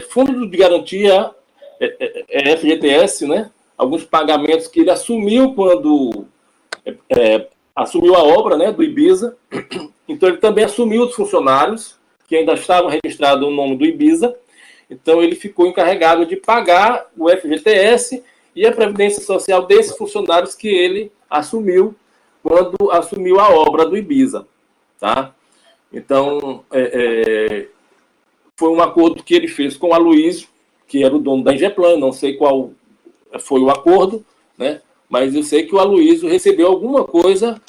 Fundo de garantia, FGTS, né? Alguns pagamentos que ele assumiu quando assumiu a obra, né, do Ibiza. Então, ele também assumiu os funcionários, que ainda estavam registrados no nome do Ibiza, Então, ele ficou encarregado de pagar o FGTS e a Previdência Social desses funcionários que ele assumiu quando assumiu a obra do Ibiza. Tá? Então, foi um acordo que ele fez com o Aloysio, que era o dono da Ingeplan, não sei qual foi o acordo, né? Mas eu sei que o Aloysio recebeu alguma coisa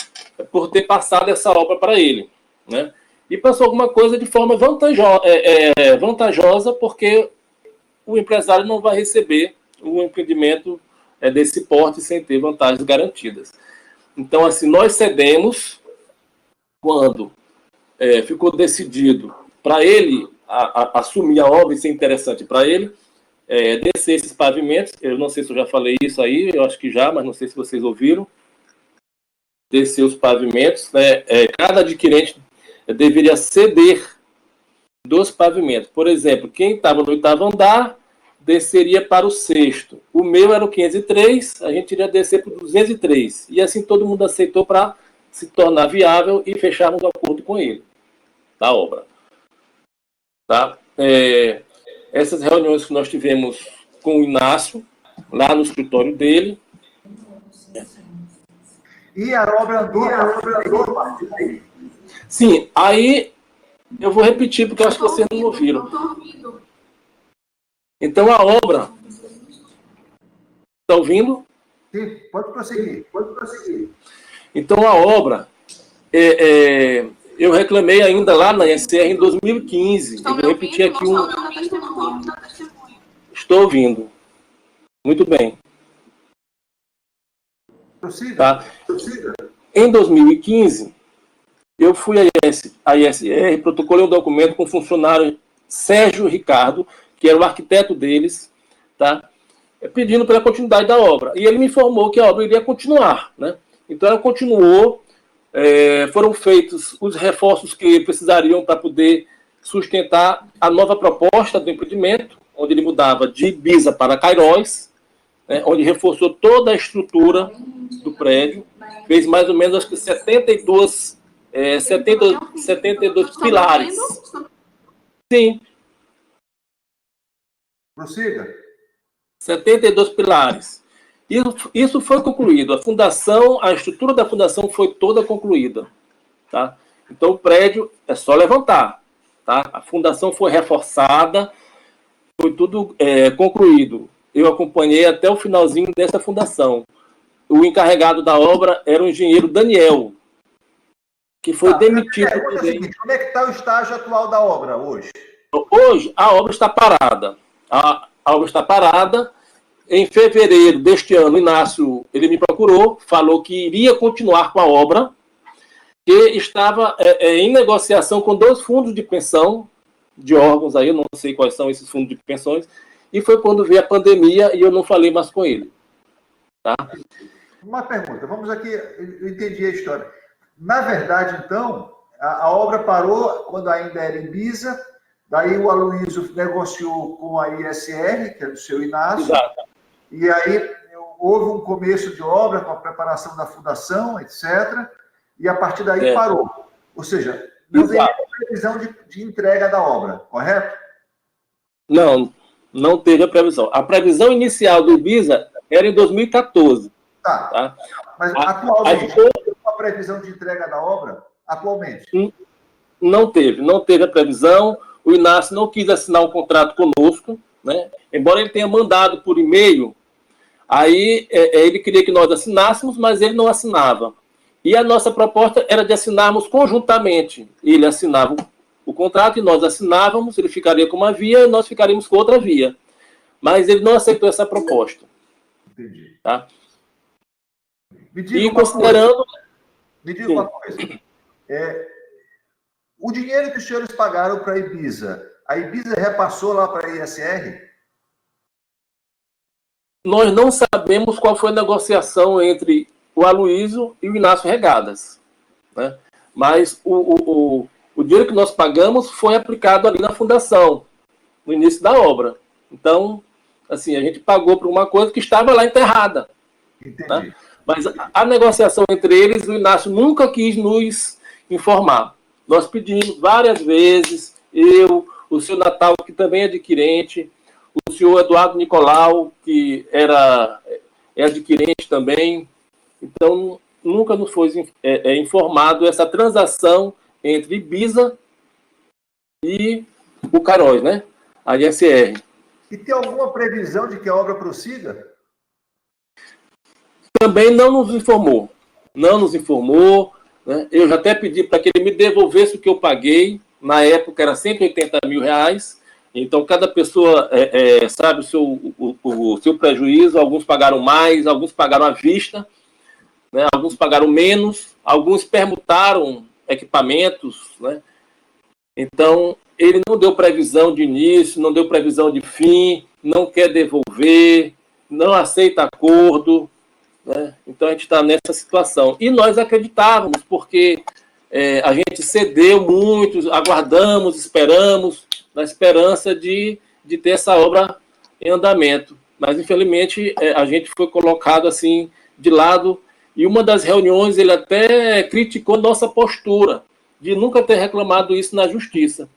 por ter passado essa obra para ele, né? E passou alguma coisa de forma vantajosa, porque o empresário não vai receber um empreendimento desse porte sem ter vantagens garantidas. Então, assim, nós cedemos quando ficou decidido para ele assumir a obra, isso é interessante para ele, descer esses pavimentos. Eu não sei se eu já falei isso aí, eu acho que já, mas não sei se vocês ouviram. Descer os pavimentos, né? Cada adquirente deveria ceder 2 pavimentos. Por exemplo, quem estava no 8º andar desceria para o 6º. O meu era o 503, a gente iria descer para o 203. E assim todo mundo aceitou para se tornar viável e fecharmos um acordo com ele, da obra. Tá? Essas reuniões que nós tivemos com o Inácio, lá no escritório dele. E a obra andou. Sim, aí eu vou repetir, porque eu acho que vocês não ouviram. Então, a obra... Está ouvindo? Sim, pode prosseguir. Então, a obra... eu reclamei ainda lá na SR em 2015. Eu vou repetir aqui Estou ouvindo. Muito bem. Tá? Em 2015, eu fui à ISR, protocolei um documento com o funcionário Sérgio Ricardo, que era o arquiteto deles, tá? Pedindo pela continuidade da obra. E ele me informou que a obra iria continuar, né? Então, ela continuou, foram feitos os reforços que precisariam para poder sustentar a nova proposta do empreendimento, onde ele mudava de Ibiza para Cairóis, né, onde reforçou toda a estrutura do prédio, fez mais ou menos, acho que 72 pilares. Sim. Prossiga. 72 pilares. Isso foi concluído. A fundação, a estrutura da fundação foi toda concluída. Tá? Então, o prédio é só levantar. Tá? A fundação foi reforçada, foi tudo concluído. Eu acompanhei até o finalzinho dessa fundação. O encarregado da obra era o engenheiro Daniel, que foi demitido. Como é que está o estágio atual da obra hoje? Hoje, a obra está parada. A obra está parada. Em fevereiro deste ano, o Inácio, ele me procurou, falou que iria continuar com a obra, que estava em negociação com 2 fundos de pensão, de órgãos aí, eu não sei quais são esses fundos de pensões, e foi quando veio a pandemia e eu não falei mais com ele. Tá? Uma pergunta, vamos aqui, eu entendi a história. Na verdade, então, a obra parou quando ainda era Ibiza, daí o Aloysio negociou com a ISR, que é do seu Inácio. Exato. E aí houve um começo de obra com a preparação da fundação, etc. E a partir daí parou. Ou seja, não tem previsão de entrega da obra, correto? Não teve a previsão. A previsão inicial do Ibiza era em 2014. Tá. Mas atualmente, tem uma previsão de entrega da obra? Atualmente? Não teve a previsão. O Inácio não quis assinar um contrato conosco, né? Embora ele tenha mandado por e-mail, aí ele queria que nós assinássemos, mas ele não assinava. E a nossa proposta era de assinarmos conjuntamente. Ele assinava o contrato e nós assinávamos, ele ficaria com uma via e nós ficaríamos com outra via. Mas ele não aceitou essa proposta. Entendi. Tá? Me diga uma coisa. O dinheiro que os senhores pagaram para a Ibiza repassou lá para a ISR? Nós não sabemos qual foi a negociação entre o Aloysio e o Inácio Regadas, né? Mas o dinheiro que nós pagamos foi aplicado ali na fundação, no início da obra. Então, assim, a gente pagou por uma coisa que estava lá enterrada. Entendi. Né? Mas a negociação entre eles, o Inácio nunca quis nos informar. Nós pedimos várias vezes, eu, o senhor Natal, que também é adquirente, o senhor Eduardo Nicolau, que é adquirente também. Então, nunca nos foi informado essa transação entre Ibiza e o Caróis, né? A ISR. E tem alguma previsão de que a obra prossiga? Também não nos informou. Não nos informou. Né? Eu já até pedi para que ele me devolvesse o que eu paguei. Na época era R$180 mil. Então, cada pessoa sabe o seu prejuízo. Alguns pagaram mais, alguns pagaram à vista, né? Alguns pagaram menos, alguns permutaram equipamentos. Né? Então, ele não deu previsão de início, não deu previsão de fim, não quer devolver, não aceita acordo. Né? Então, a gente está nessa situação. E nós acreditávamos, porque a gente cedeu muito, aguardamos, esperamos, na esperança de ter essa obra em andamento. Mas, infelizmente, a gente foi colocado assim de lado. E uma das reuniões, ele até criticou nossa postura, de nunca ter reclamado isso na justiça.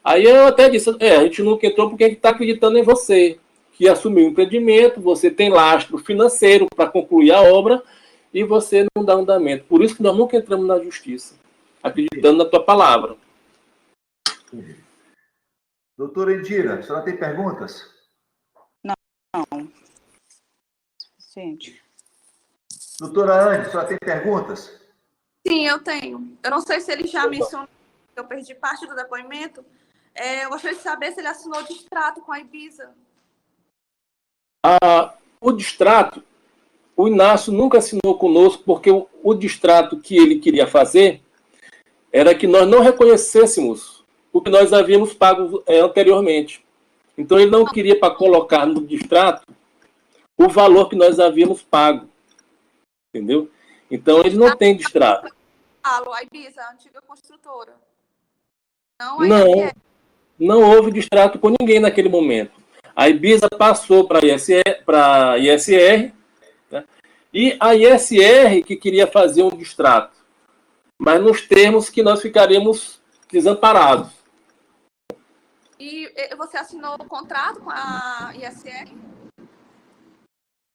Aí eu até disse, a gente nunca entrou porque a gente está acreditando em você, que assumiu o empreendimento, você tem lastro financeiro para concluir a obra e você não dá andamento. Por isso que nós nunca entramos na justiça, acreditando na tua palavra. Doutora Indira, a senhora tem perguntas? Não. Gente. Doutora Anne, a senhora tem perguntas? Sim, eu tenho. Eu não sei se ele já mencionou, eu perdi parte do depoimento. Eu gostaria de saber se ele assinou distrato com a Ibiza. O distrato, o Inácio nunca assinou conosco, porque o distrato que ele queria fazer era que nós não reconhecêssemos o que nós havíamos pago anteriormente. Então, ele não queria para colocar no distrato o valor que nós havíamos pago. Entendeu? Então, ele não tem distrato. A Ibiza, a antiga construtora. Não houve distrato com ninguém naquele momento. A Ibiza passou para a ISR, né? E a ISR que queria fazer um distrato, mas nos termos que nós ficaríamos desamparados. E você assinou o contrato com a ISR?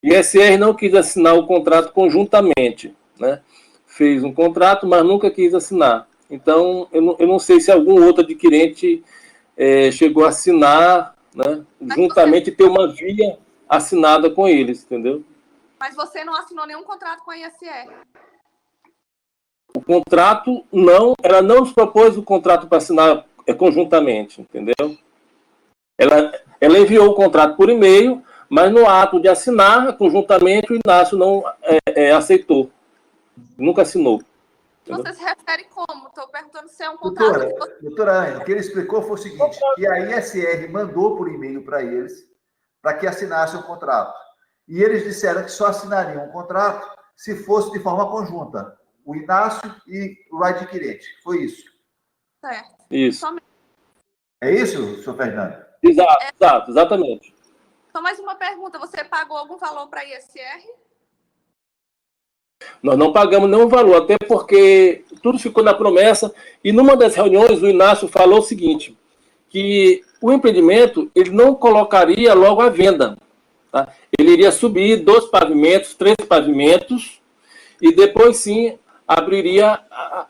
A ISR não quis assinar o contrato conjuntamente, né? Fez um contrato, mas nunca quis assinar. Então, eu não sei se algum outro adquirente chegou a assinar, né? Juntamente ter uma via assinada com eles, entendeu? Mas você não assinou nenhum contrato com a ISR? O contrato, não, ela não nos propôs o contrato para assinar conjuntamente, entendeu? Ela enviou o contrato por e-mail, mas no ato de assinar conjuntamente, o Inácio não aceitou. Nunca assinou. Entendeu? Você se refere como? Estou perguntando se é um contrato... Doutora Anne, o que ele explicou foi o seguinte, que a ISR mandou por e-mail para eles, para que assinassem o contrato. E eles disseram que só assinariam o contrato se fosse de forma conjunta. O Inácio e o adquirente. Foi isso. Certo. Isso. É isso, senhor Fernando? Exato, exatamente. Só mais uma pergunta. Você pagou algum valor para a ISR? Nós não pagamos nenhum valor, até porque tudo ficou na promessa. E numa das reuniões, o Inácio falou o seguinte, que o empreendimento ele não colocaria logo à venda. Tá? Ele iria subir 2 pavimentos, 3 pavimentos, e depois sim abriria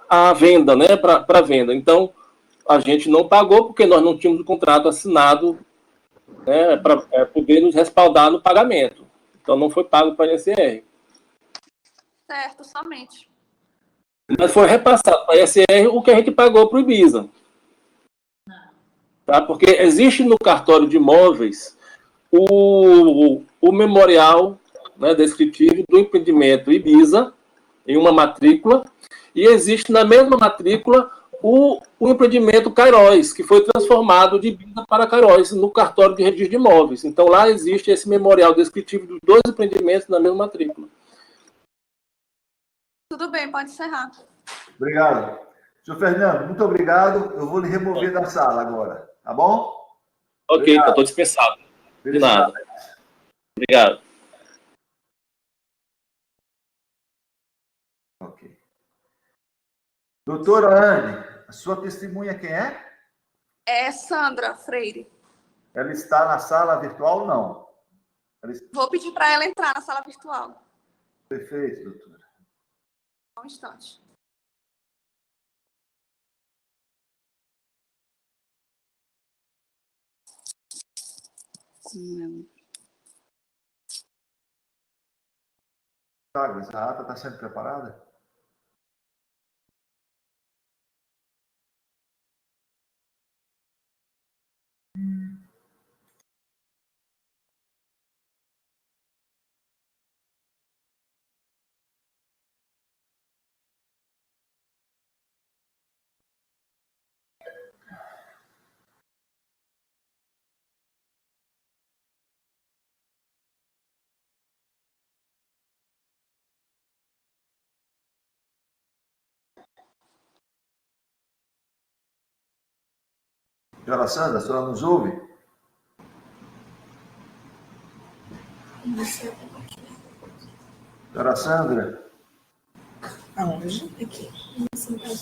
a venda, né, para venda. Então, a gente não pagou porque nós não tínhamos o contrato assinado, né, para poder nos respaldar no pagamento. Então, não foi pago para a ISR. Certo, somente. Mas foi repassado para a ISR o que a gente pagou para o Ibiza. Tá? Porque existe no cartório de imóveis o memorial, né, descritivo do empreendimento Ibiza, em uma matrícula, e existe na mesma matrícula o empreendimento Caróis, que foi transformado de Ibiza para Caróis no cartório de registro de imóveis. Então, lá existe esse memorial descritivo dos 2 empreendimentos na mesma matrícula. Tudo bem, pode encerrar. Obrigado. Senhor Fernando, muito obrigado. Eu vou lhe remover da sala agora, tá bom? Ok, então estou dispensado. De nada. Obrigado. Ok. Doutora Anne, a sua testemunha quem é? É Sandra Freire. Ela está na sala virtual ou não? Vou pedir para ela entrar na sala virtual. Perfeito, doutora. Só um instante. Chagas, a ata está sendo preparada? Senhora Sandra, a senhora nos ouve? Senhora Sandra? Aonde? Aqui. Senhora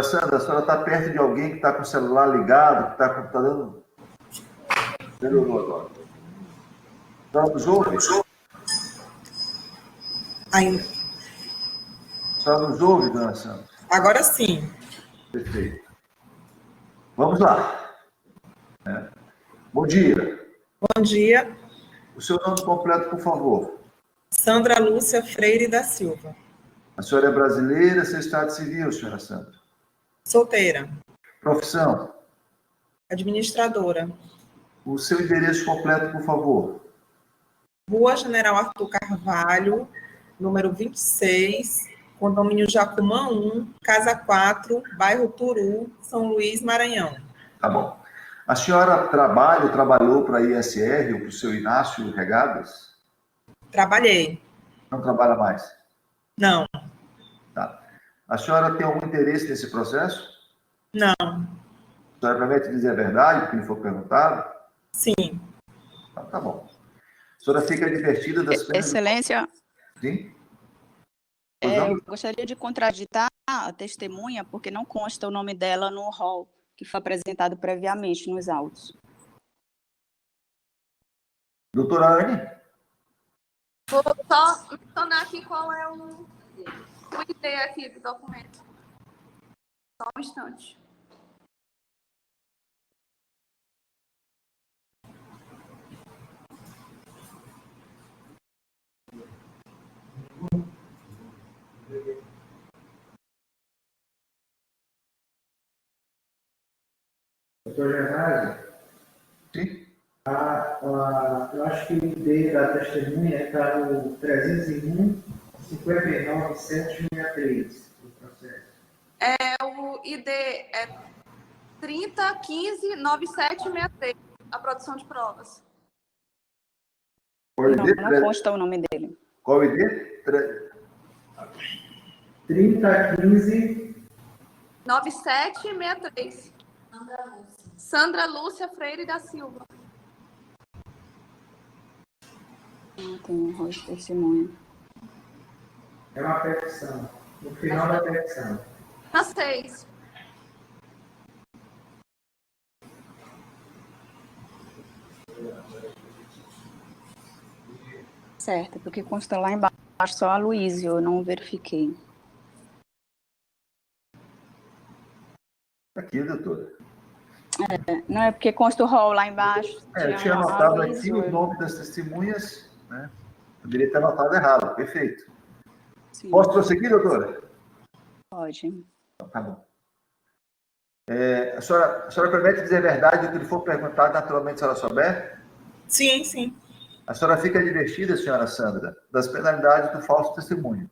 Sandra, a senhora está perto de alguém que está com o celular ligado, que está com o computador? Melhorou agora. A senhora nos ouve? Ainda. A senhora nos ouve, dona Sandra? Agora sim. Perfeito. Vamos lá. Bom dia. Bom dia. O seu nome completo, por favor. Sandra Lúcia Freire da Silva. A senhora é brasileira, seu estado civil, senhora Sandra? Solteira. Profissão? Administradora. O seu endereço completo, por favor. Rua General Arthur Carvalho, número 26, condomínio Jacumã 1, Casa 4, bairro Turu, São Luís, Maranhão. Tá bom. A senhora trabalhou para a ISR ou para o seu Inácio Regadas? Trabalhei. Não trabalha mais? Não. Tá. A senhora tem algum interesse nesse processo? Não. A senhora promete dizer a verdade, porque lhe for perguntado? Sim. Então, tá bom. A senhora fica divertida das penas... Excelência, Sim? eu gostaria de contraditar a testemunha, porque não consta o nome dela no rol que foi apresentado previamente nos autos. Doutora Anne? Vou só mencionar aqui qual é o ID aqui do documento. Só um instante. Doutor Gerardo? Sim? Eu acho que o ID da testemunha está no 301 59 763 do processo. O ID é 3015 9763, a produção de provas. Qual ID? Não consta o nome dele. Qual ID? 3015 9763. Sandra Lúcia Freire da Silva. Não tem um rol de testemunha. é uma petição. No final da petição. Na 6. Certo, porque consta lá embaixo só a Luísa, eu não verifiquei. Aqui, doutora. Não é porque consta o rol lá embaixo. Eu tinha anotado aqui o nome das testemunhas, né? Poderia ter anotado errado, perfeito. Sim. Posso prosseguir, doutora? Pode. Então, tá bom. A senhora promete dizer a verdade do que lhe for perguntado, naturalmente, se ela souber? Sim, sim. A senhora fica advertida, senhora Sandra, das penalidades do falso testemunho.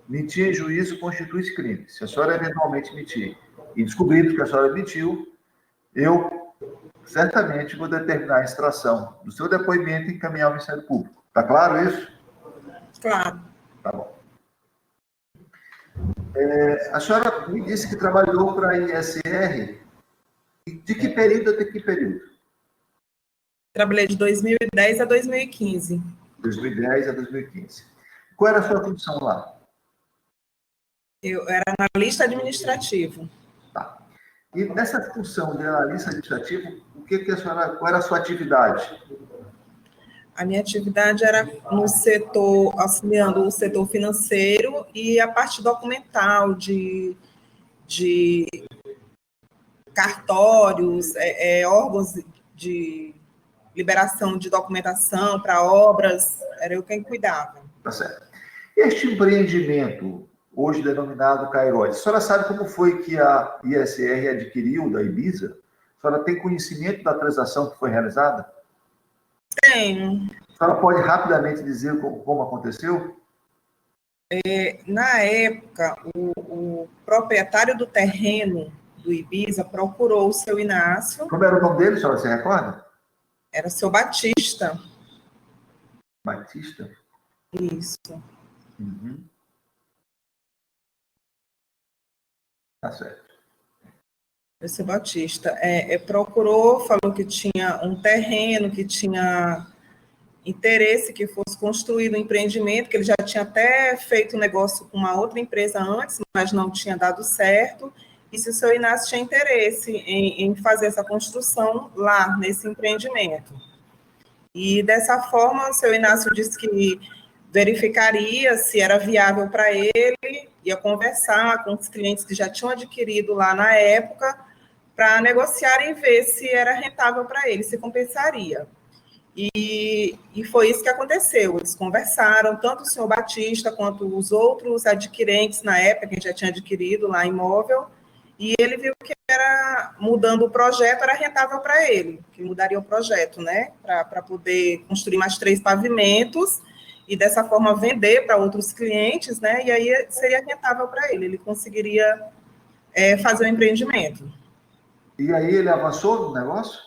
Mentir em juízo constitui crime. Se a senhora eventualmente mentir e descobrir que a senhora mentiu, eu certamente vou determinar a extração do seu depoimento e encaminhar ao Ministério Público. Está claro isso? Claro. Tá bom. A senhora me disse que trabalhou para a ISR. De que período até que período? Trabalhei de 2010 a 2015. 2010 a 2015. Qual era a sua função lá? Eu era analista administrativo. Tá. E nessa função de analista administrativo, qual era a sua atividade? A minha atividade era no setor, auxiliando o setor financeiro e a parte documental de cartórios, órgãos de liberação de documentação para obras, era eu quem cuidava. Tá certo. Este empreendimento, hoje denominado Cairóide, a senhora sabe como foi que a ISR adquiriu da Ibiza? A senhora tem conhecimento da transação que foi realizada? Tenho. A senhora pode rapidamente dizer como aconteceu? Na época, o proprietário do terreno do Ibiza procurou o seu Inácio. Como era o nome dele, a senhora se recorda? Era o seu Batista. Batista? Isso. Uhum. Tá certo. O seu Batista. Procurou, falou que tinha um terreno, que tinha interesse que fosse construído um empreendimento, que ele já tinha até feito um negócio com uma outra empresa antes, mas não tinha dado certo, e se o seu Inácio tinha interesse em fazer essa construção lá, nesse empreendimento. E, dessa forma, o seu Inácio disse que verificaria se era viável para ele, ia conversar com os clientes que já tinham adquirido lá na época, para negociar e ver se era rentável para ele, se compensaria. E foi isso que aconteceu. Eles conversaram, tanto o senhor Batista quanto os outros adquirentes na época, que já tinha adquirido lá imóvel, e ele viu que era, mudando o projeto, era rentável para ele, que mudaria o projeto, né, para poder construir mais 3 pavimentos e, dessa forma, vender para outros clientes, né, e aí seria rentável para ele, ele conseguiria fazer o empreendimento. E aí ele avançou no negócio?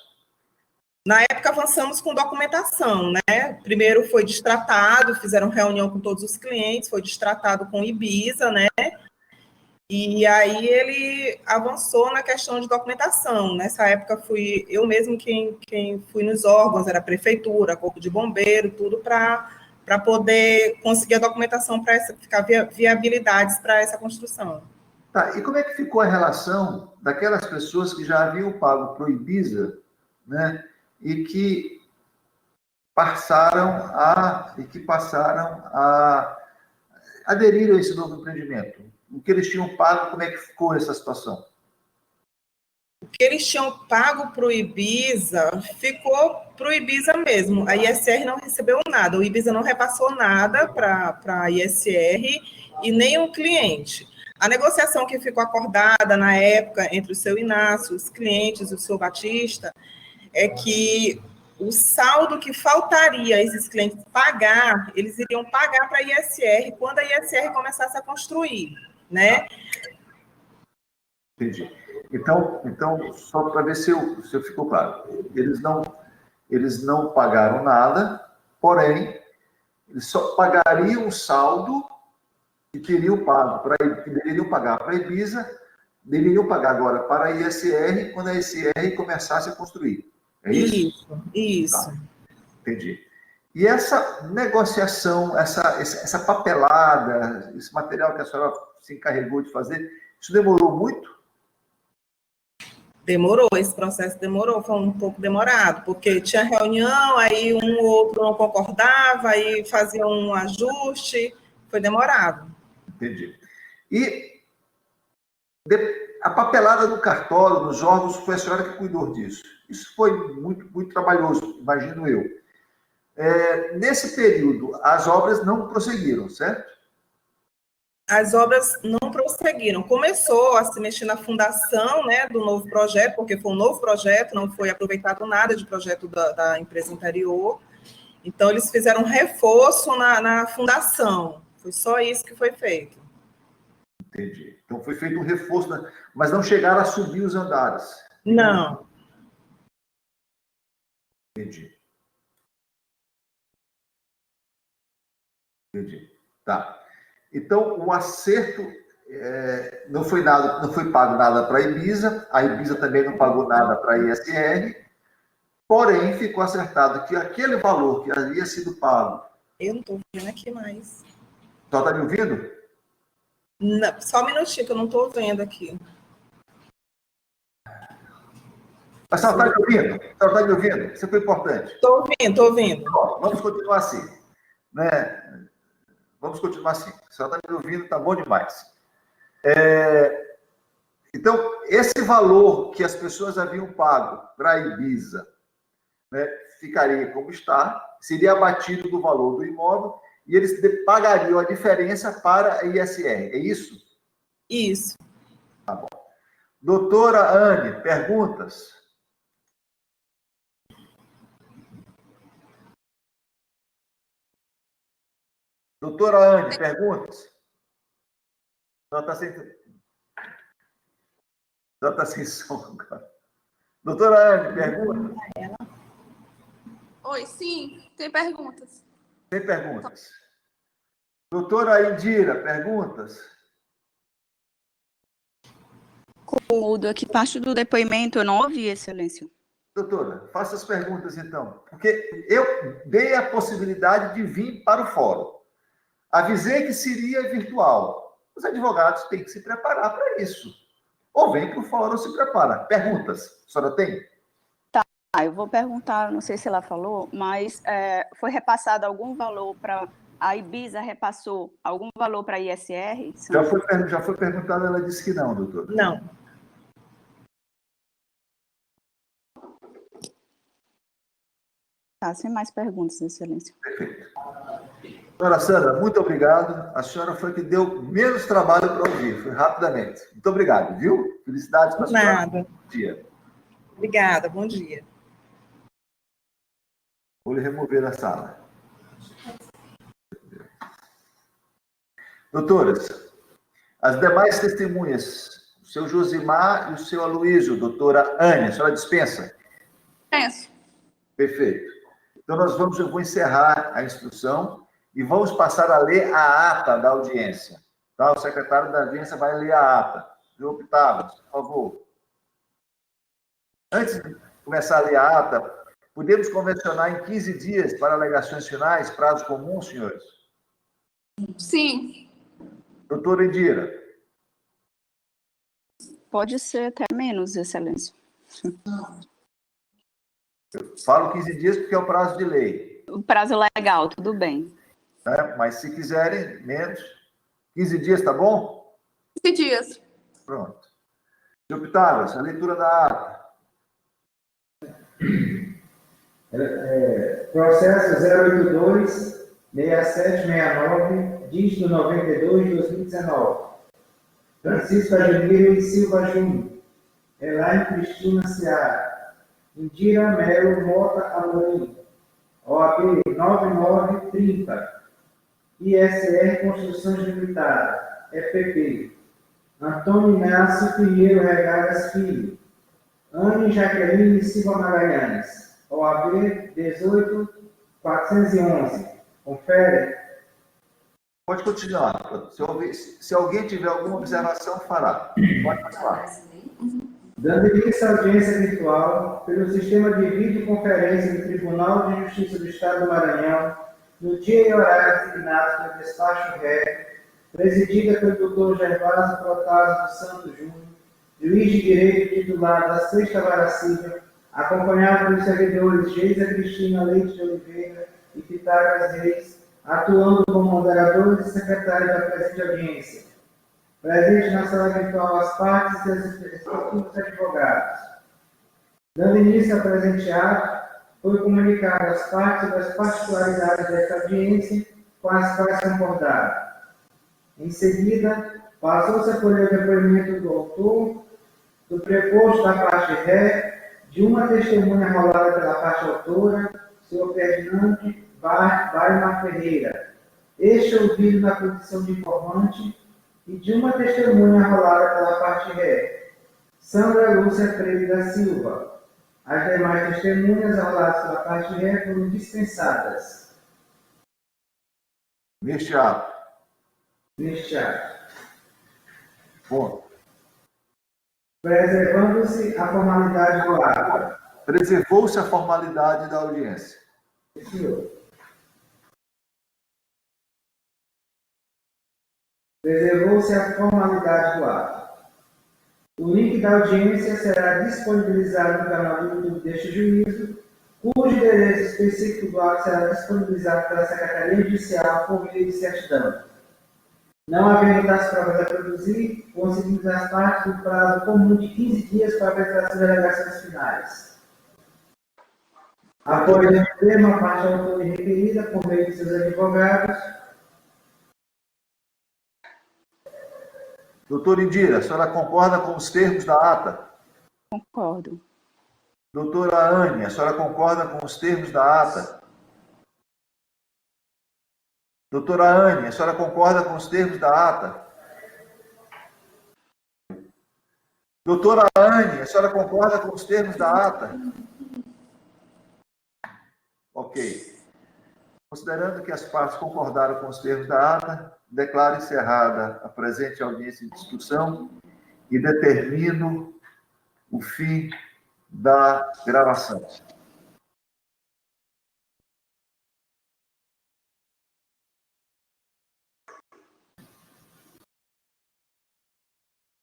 Na época, avançamos com documentação, né? Primeiro foi destratado, fizeram reunião com todos os clientes, foi destratado com Ibiza, né? E aí ele avançou na questão de documentação. Nessa época, fui eu mesmo quem fui nos órgãos, era a prefeitura, corpo de bombeiro, tudo para poder conseguir a documentação para ficar viabilidades para essa construção. Tá, e como é que ficou a relação daquelas pessoas que já haviam pago para o Ibiza, né? E que passaram a aderir a esse novo empreendimento? O que eles tinham pago, como é que ficou essa situação? O que eles tinham pago para o Ibiza, ficou para o Ibiza mesmo. A ISR não recebeu nada, o Ibiza não repassou nada para a ISR e nem o cliente. A negociação que ficou acordada na época entre o seu Inácio, os clientes, o seu Batista, é que o saldo que faltaria a esses clientes pagar, eles iriam pagar para a ISR quando a ISR começasse a construir, né? Entendi. Então só para ver se eu ficou claro. Eles não pagaram nada, porém, eles só pagariam o saldo que deveriam pagar para a Ibiza, deveriam pagar agora para a ISR quando a ISR começasse a construir. É isso? Isso. Tá. Entendi. E essa negociação, essa papelada, esse material que a senhora se encarregou de fazer, isso demorou muito? Demorou, esse processo demorou, foi um pouco demorado, porque tinha reunião, aí um ou outro não concordava, aí fazia um ajuste, foi demorado. Entendi. E a papelada do cartório, nos órgãos, foi a senhora que cuidou disso. Isso foi muito, muito trabalhoso, imagino eu. Nesse período, as obras não prosseguiram, certo? As obras não prosseguiram. Começou a se mexer na fundação, né, do novo projeto, porque foi um novo projeto, não foi aproveitado nada de projeto da empresa anterior. Então, eles fizeram um reforço na fundação. Foi só isso que foi feito. Entendi. Então, foi feito um reforço, mas não chegaram a subir os andares. Não. Entendi. Tá. Então, o acerto não foi pago nada para a Ibiza também não pagou nada para a ISR, porém, ficou acertado que aquele valor que havia sido pago... Eu não estou vendo aqui mais. Só está me ouvindo? Não, só um minutinho, que eu não estou vendo aqui. A senhora está me ouvindo? A senhora está me ouvindo? Isso foi importante. Estou ouvindo. Vamos continuar assim. Né? Vamos continuar assim. A senhora está me ouvindo, está bom demais. Então, esse valor que as pessoas haviam pago para a Ibiza, né, ficaria como está, seria abatido do valor do imóvel e eles pagariam a diferença para a ISR. É isso? Isso. Tá bom. Doutora Anne, perguntas? Doutora Anne, perguntas? Ela está sem som agora. Doutora Anne, perguntas? Oi, sim, tem perguntas. Tem perguntas. Doutora Indira, perguntas? Mudo aqui, parte do depoimento, eu não ouvi, Excelência. Doutora, faça as perguntas, então. Porque eu dei a possibilidade de vir para o fórum. Avisei que seria virtual. Os advogados têm que se preparar para isso. Ou vem para o fórum ou se prepara. Perguntas? A senhora tem? Tá, eu vou perguntar, não sei se ela falou, mas foi repassado algum valor para... A Ibiza repassou algum valor para a ISR? Já foi perguntado, ela disse que não, doutora. Não. Tá, sem mais perguntas, Excelência. Perfeito. Senhora Sandra, muito obrigado. A senhora foi que deu menos trabalho para ouvir, foi rapidamente. Muito obrigado, viu? Felicidades para a senhora. Nada. Bom dia. Obrigada, bom dia. Vou lhe remover da sala. Doutoras, as demais testemunhas, o seu Josimar e o seu Aloysio, doutora Anne, a senhora dispensa? Penso. Perfeito. Então, eu vou encerrar a instrução e vamos passar a ler a ata da audiência. Tá? O secretário da audiência vai ler a ata. Senhor Pitavas, por favor. Antes de começar a ler a ata, podemos convencionar em 15 dias para alegações finais, prazo comum, senhores? Sim. Doutora Indira. Pode ser até menos, Excelência. Eu falo 15 dias porque é o prazo de lei. O prazo legal, tudo bem. Né? Mas se quiserem, menos. 15 dias, tá bom? 15 dias. Pronto. Senhor Pitavas, a leitura da ata. Processo 082-6769, dígito 92-2019. Francisco Ageniro e Silva Júnior. Elaine Cristina Seara. Indira Melo Mota Amorim. OAB 9930. ISR Construções Limitadas. EPP. Antônio Inácio Pinheiro Regadas Filho. Anne Jaqueline Silva Magalhães. OAB 18411. Confere. Pode continuar. Se alguém tiver alguma observação, fará. Pode continuar. Dando início à audiência virtual pelo sistema de videoconferência do Tribunal de Justiça do Estado do Maranhão, no dia e horário designados pelo despacho ré, presidida pelo Dr. Gervásio Protásio dos Santos Júnior, juiz de direito titular da Sexta Vara Civil, acompanhado pelos servidores Geisa Cristina Leite de Oliveira e Pitágoras Reis, atuando como moderadores e secretários da presente audiência. Presente na sala virtual as partes e os respectivos advogados. Dando início ao presente ato, foi comunicado às partes das particularidades desta audiência com as quais concordaram. Em seguida, passou-se a colher o depoimento do autor, do preposto da parte ré, de uma testemunha rolada pela parte autora, Sr. Ferdinando Baima Ferreira, este ouvido na condição de informante, e de uma testemunha rolada pela parte ré, Sandra Lúcia Freire da Silva. As demais testemunhas roladas pela parte ré foram dispensadas. Neste ato. Neste ato. Ponto. Preservando-se a formalidade do ato. Preservou-se a formalidade da audiência. Senhor. Preservou-se a formalidade do ato. O link da audiência será disponibilizado no canal do YouTube deste juízo, cujo endereço específico do ato será disponibilizado pela Secretaria Judicial por meio de certidão. Não havendo tais provas a produzir, conseguimos as partes do prazo comum de 15 dias para a apresentação de alegações finais. Após o termo, a parte autora requerida por meio de seus advogados. Doutora Indira, a senhora concorda com os termos da ata? Concordo. Doutora Anne, a senhora concorda com os termos da ata? Doutora Anne, a senhora concorda com os termos da ata? Doutora Anne, a senhora concorda com os termos da ata? Ok. Considerando que as partes concordaram com os termos da ata, declaro encerrada a presente audiência de discussão e determino o fim da gravação.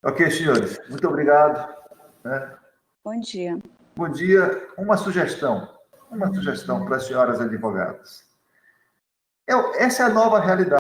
Ok, senhores, muito obrigado. Bom dia. Bom dia. Uma sugestão para as senhoras advogadas. Essa é a nova realidade.